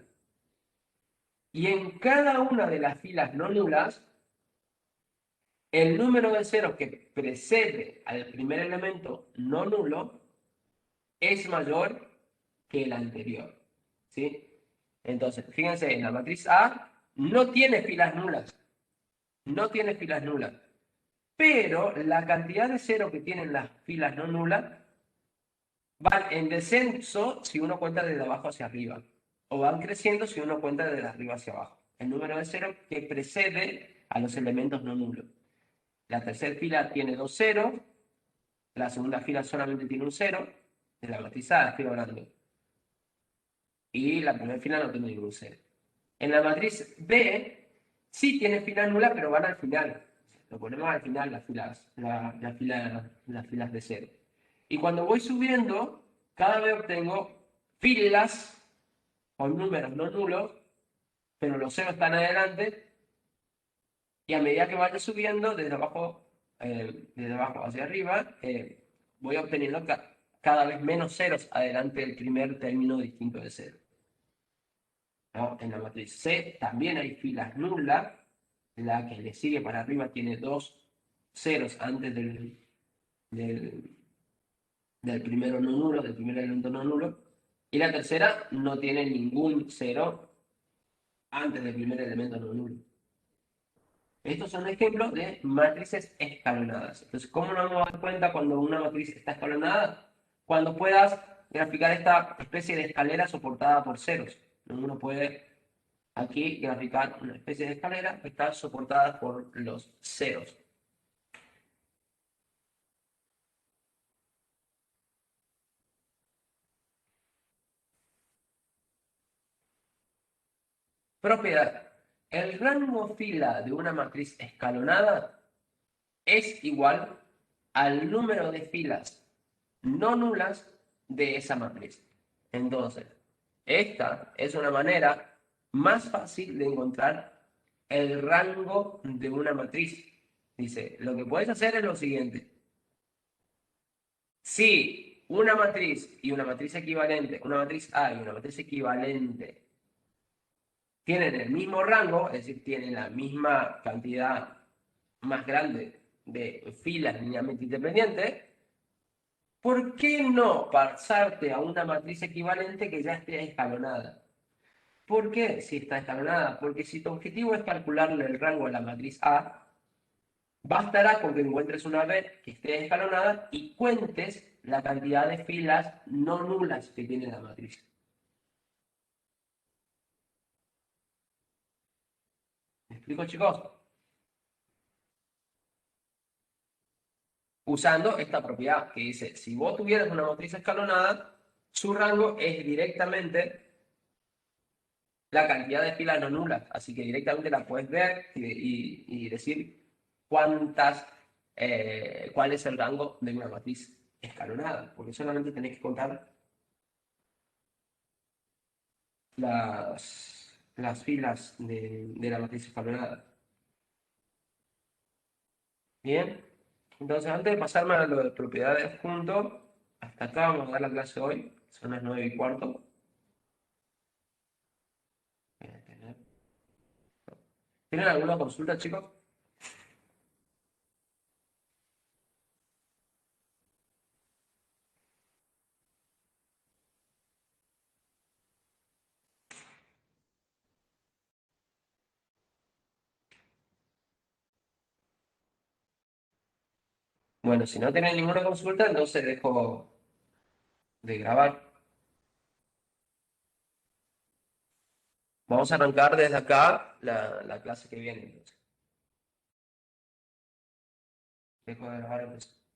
Y en cada una de las filas no nulas, el número de ceros que precede al primer elemento no nulo es mayor que el anterior, ¿sí? Entonces, fíjense, en la matriz A no tiene filas nulas, pero la cantidad de ceros que tienen las filas no nulas van en descenso si uno cuenta desde abajo hacia arriba, o van creciendo si uno cuenta desde arriba hacia abajo. El número de ceros que precede a los elementos no nulos. La tercera fila tiene 2 ceros, la segunda fila solamente tiene un 0, de la matriz A estoy hablando. Y la primera fila no tiene ningún 0. En la matriz B sí tiene fila nula, pero van al final. Lo ponemos al final las filas de 0. Y cuando voy subiendo, cada vez obtengo filas con números no nulos, pero los ceros están adelante. Y a medida que vaya subiendo, desde abajo hacia arriba, voy obteniendo cada vez menos ceros adelante del primer término distinto de 0. ¿No? En la matriz C también hay filas nulas. La que le sigue para arriba tiene 2 ceros antes del primero no nulo, del primer elemento no nulo. Y la tercera no tiene ningún 0 antes del primer elemento no nulo. Estos son ejemplos de matrices escalonadas. Entonces, ¿cómo nos vamos a dar cuenta cuando una matriz está escalonada? Cuando puedas graficar esta especie de escalera soportada por ceros. Uno puede aquí graficar una especie de escalera que está soportada por los ceros. Propiedad. El rango fila de una matriz escalonada es igual al número de filas no nulas de esa matriz. Entonces, esta es una manera más fácil de encontrar el rango de una matriz. Dice, lo que puedes hacer es lo siguiente. Si una matriz y una matriz equivalente, una matriz A y una matriz equivalente, tienen el mismo rango, es decir, tienen la misma cantidad más grande de filas linealmente independientes, ¿por qué no pasarte a una matriz equivalente que ya esté escalonada? ¿Por qué si está escalonada? Porque si tu objetivo es calcularle el rango de la matriz A, bastará con que encuentres una B que esté escalonada y cuentes la cantidad de filas no nulas que tiene la matriz. ¿Me explico, chicos? Usando esta propiedad que dice, si vos tuvieras una matriz escalonada, su rango es directamente la cantidad de filas no nulas, así que directamente la puedes ver y decir cuál es el rango de una matriz escalonada, porque solamente tenés que contar las filas de la matriz escalonada. Bien, entonces antes de pasarme a lo de propiedades juntos, hasta acá vamos a dar la clase hoy, son las 9:15. ¿Tienen alguna consulta, chicos? Bueno, si no tienen ninguna consulta, entonces dejo de grabar. Vamos a arrancar desde acá la clase que viene. Entonces. Dejo de grabar entonces.